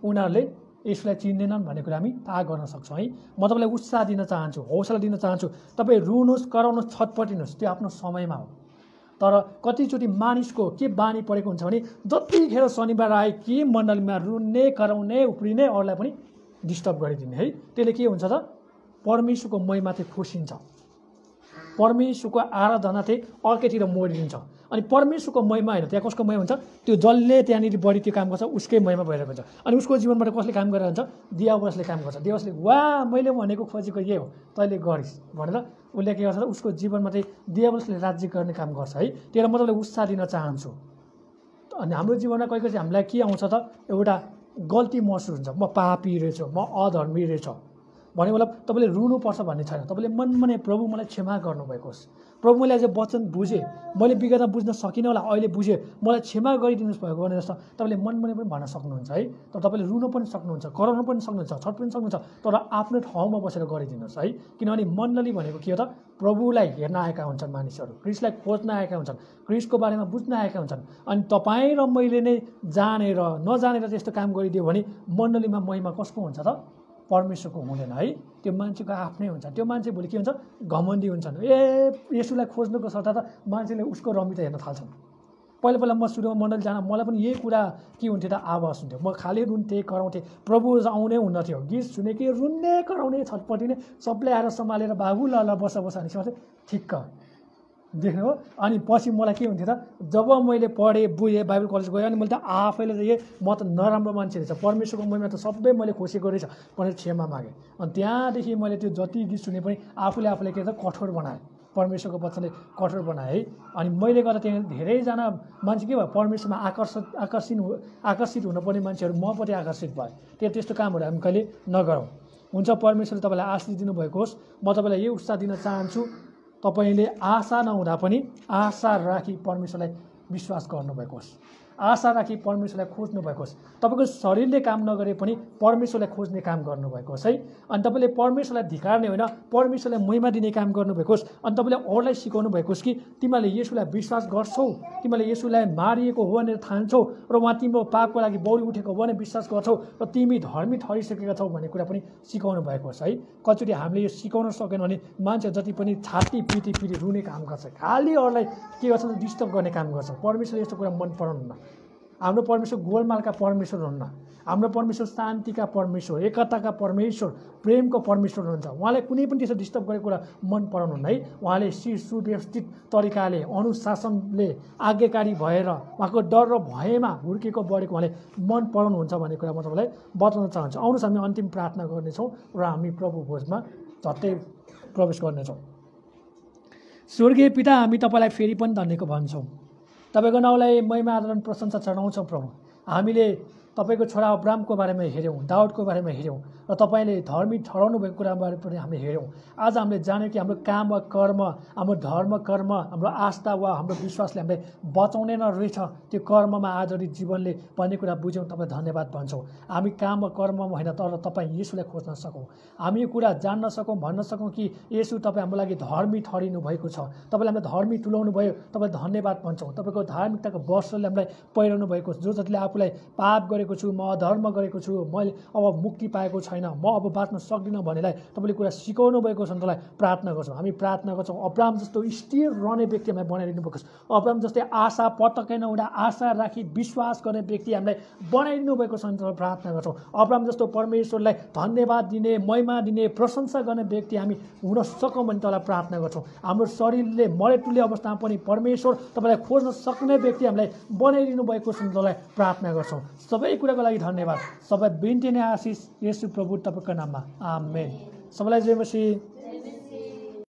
उनीहरूले यसलाई चिन्दैनन् भन्ने कुरा हामी थाहा गर्न सक्छौँ है। म तपाईँलाई उत्साह दिन चाहन्छु, हौसला दिन चाहन्छु। तपाईँ रुनुहोस्, कराउनुहोस्, छटपटिनुहोस्, त्यो आफ्नो समयमा हो। तर कतिचोटि मानिसको के बानी परेको हुन्छ भने जतिखेर शनिबार आए कि मण्डलीमा रुन्ने, कराउने, उफ्रिने, अरूलाई पनि डिस्टर्ब गरिदिने है। त्यसले के हुन्छ त परमेश्वरको महिमा चाहिँ खोसिन्छ, परमेश्वरको आराधना चाहिँ अर्कैतिर मोडिदिन्छ। अनि परमेश्वरको महिमा होइन, त्यहाँ कसको महिमा हुन्छ त्यो जसले त्यहाँनिर बढी त्यो काम गर्छ उसकै महिमा भइरहेको हुन्छ। अनि उसको जीवनबाट कसले काम गरेर हुन्छ दियावसले काम गर्छ। दियावसले वा मैले भनेको खोजेको यही हो तैँले गरिस् भनेर उसले के गर्छ त उसको जीवनमा चाहिँ दियावसले राज्य गर्ने काम गर्छ है। त्यही भएर म तपाईँलाई उत्साह दिन चाहन्छु। अनि हाम्रो जीवनमा कहिले कहिले हामीलाई के आउँछ त एउटा गल्ती महसुस हुन्छ, म पापी रहेछु, म अधर्मी रहेछ भने मतलब तपाईँले रुनुपर्छ भन्ने छैन। तपाईँले मनमनै प्रभु मलाई क्षमा गर्नुभएको होस्, प्रभु मैले आज वचन बुझेँ, मैले विगतमा बुझ्न सकिनँ होला अहिले बुझेँ, मलाई क्षमा गरिदिनुहोस् भएको भने जस्तो तपाईँले मनमनै पनि भन्न सक्नुहुन्छ है। तर तपाईँले रुनु पनि सक्नुहुन्छ, कराउनु पनि सक्नुहुन्छ, छट पनि सक्नुहुन्छ, तर आफ्नो ठाउँमा बसेर गरिदिनुहोस् है। किनभने मण्डली भनेको के हो त प्रभुलाई हेर्न आएका हुन्छन् मानिसहरू, क्रिस्टलाई खोज्न आएका हुन्छन्, क्रिस्टको बारेमा बुझ्न आएका हुन्छन्। अनि तपाईँ र मैले नै जानेर नजानेर त्यस्तो काम गरिदियो भने मण्डलीमा महिमा कसको हुन्छ त परमेश्वरको हुँदैन है। त्यो मान्छेको आफ्नै हुन्छ। त्यो मान्छे भोलि के हुन्छ घमण्डी हुन्छन्। येशूलाई खोज्नुको सट्टा त मान्छेले उसको रमिता हेर्न थाल्छन्। पहिला पहिला म सुरुमा मण्डली जान मलाई पनि यही कुरा के हुन्थ्यो त आवाज हुन्थ्यो, म खालि रुन्थेँ कराउँथेँ, प्रभु आउने हुन्न थियो, गीत सुने कि रुन्ने कराउने छटपटिने सबले आएर सम्हालेर बाबु ल ल बस बस भनेपछि ठिक्क देख्नु हो। अनि पछि मलाई के हुन्थ्यो त जब मैले पढेँ बुझेँ बाइबल कलेज गएँ अनि मैले त आफैले चाहिँ म त नराम्रो मान्छे रहेछ, परमेश्वरको महिमा त सबै मैले खोसेको रहेछ भनेर क्षमा मागेँ। अनि त्यहाँदेखि मैले त्यो जति गीत सुने पनि आफूले के त कठोर बनाएँ, परमेश्वरको वचनले कठोर बनाएँ है। अनि मैले गर्दा त्यहाँ धेरैजना मान्छे के भयो परमेश्वरमा आकर्षित हुनुपर्ने मान्छेहरू मपट्टि आकर्षित भयो। त्यस्तो कामहरू हामी कहिले नगरौँ। हुन्छ, परमेश्वरले तपाईँलाई आशिष दिनुभएको होस्। म तपाईँलाई यही उत्साह दिन चाहन्छु, तपाईँले आशा नहुँदा पनि आशा राखी परमेश्वरलाई विश्वास गर्नुभएको होस्, आशा राखी परमेश्वरलाई खोज्नुभएको होस्। तपाईँको शरीरले काम नगरे पनि परमेश्वरलाई खोज्ने काम गर्नुभएको होस् है। अनि तपाईँले परमेश्वरलाई धिक्कार्ने होइन परमेश्वरलाई महिमा दिने काम गर्नुभएको होस्। अनि तपाईँले अरूलाई सिकाउनु भएको होस् कि तिमीहरूले येशूलाई विश्वास गर्छौ, तिमीहरूले येशूलाई मारिएको हो भनेर ठान्छौ र उहाँ तिम्रो पापको लागि बौरी उठेको हो भने विश्वास गर्छौ र तिमी धर्मी ठहरिसकेका छौ भन्ने कुरा पनि सिकाउनु भएको होस् है। कतिचोटि हामीले यो सिकाउन सकेन भने मान्छे जति पनि छाती पिटी रुने काम गर्छ, खालि अरूलाई के गर्छ डिस्टर्ब गर्ने काम गर्छ। परमेश्वरले यस्तो कुरा मन पराउनुहुन्न। हाम्रो परमेश्वर गोलमालका परमेश्वर हुनुहुन्न, हाम्रो परमेश्वर शान्तिका परमेश्वर, एकताका परमेश्वर, प्रेमको परमेश्वर हुनुहुन्छ। उहाँले कुनै पनि त्यस्तो डिस्टर्ब गरेको कुरा मन पराउनुहुन्न है। उहाँले सुव्यवस्थित तरिकाले अनुशासनले आज्ञाकारी भएर उहाँको डर र भयमा हुर्केको बढेको उहाँले मन पराउनुहुन्छ भन्ने कुरा म तपाईँलाई बताउन चाहन्छु। आउनुहोस् हामी अन्तिम प्रार्थना गर्नेछौँ र हामी प्रभु भोजमा झट्टै प्रवेश गर्नेछौँ। स्वर्गीय पिता, हामी तपाईँलाई फेरि पनि धन्यवाद भन्छौँ। तपाईँको नाउँलाई महिमा आदर प्रशंसा चढाउँछौँ प्रभु। हामीले तपाईँको छोरा अब्रामको बारेमा हेऱ्यौँ, दाउदको बारेमा हेऱ्यौँ र तपाईँले धर्मी ठहराउनु भएको कुराबारे पनि हामीले हेऱ्यौँ। आज हामीले जान्यौँ कि हाम्रो काम वा कर्म, हाम्रो धर्म कर्म, हाम्रो आस्था वा हाम्रो विश्वासले हामीलाई बचाउने न रहेछ। त्यो कर्ममा आधारित जीवनले भन्ने कुरा बुझ्यौँ। तपाईँ धन्यवाद भन्छौँ। हामी काम वा कर्ममा होइन तर तपाईँ येशूलाई खोज्न सकौँ, हामी यो कुरा जान्न सकौँ, भन्न सकौँ कि येशू तपाईँ हाम्रो लागि धर्मी ठहरिनु भएको छ, तपाईँले हामीलाई धर्मी तुल्याउनु भयो। तपाईँ धन्यवाद भन्छौँ। तपाईँको धार्मिकताको वस्त्रले हामीलाई पहिराउनु भएको छ। जो जतिले आफूलाई पाप गरेको छु, म अधर्म गरेको छु, मैले अब मुक्ति पाएको छैन, म अब बाँच्न सक्दिनँ भन्नेलाई तपाईँले कुरा सिकाउनु भएको छ। तपाईँलाई प्रार्थना गर्छौँ, हामी प्रार्थना गर्छौँ। अब्राम जस्तो स्थिर रहने व्यक्ति हामीलाई बनाइदिनु भएको छ। अब्राम जस्तै आशा पटक्कै नहुँदा आशा राखी विश्वास गर्ने व्यक्ति हामीलाई बनाइदिनु भएको छ। तपाईँ प्रार्थना गर्छौँ अब्राम जस्तो परमेश्वरलाई धन्यवाद दिने, महिमा दिने, प्रशंसा गर्ने व्यक्ति हामी हुन सकौँ भने तपाईँलाई प्रार्थना गर्छौँ। हाम्रो शरीरले मरेटुले अवस्थामा पनि परमेश्वर तपाईँलाई खोज्न सक्ने व्यक्ति हामीलाई बनाइदिनु भएको छ। तपाईँलाई प्रार्थना गर्छौँ। सबै कुराको लागि धन्यवाद। सबै बिन्ती नै आशिष येशू प्रभु तपाईँको नाममा, आमेन। सबैलाई जय मसीह।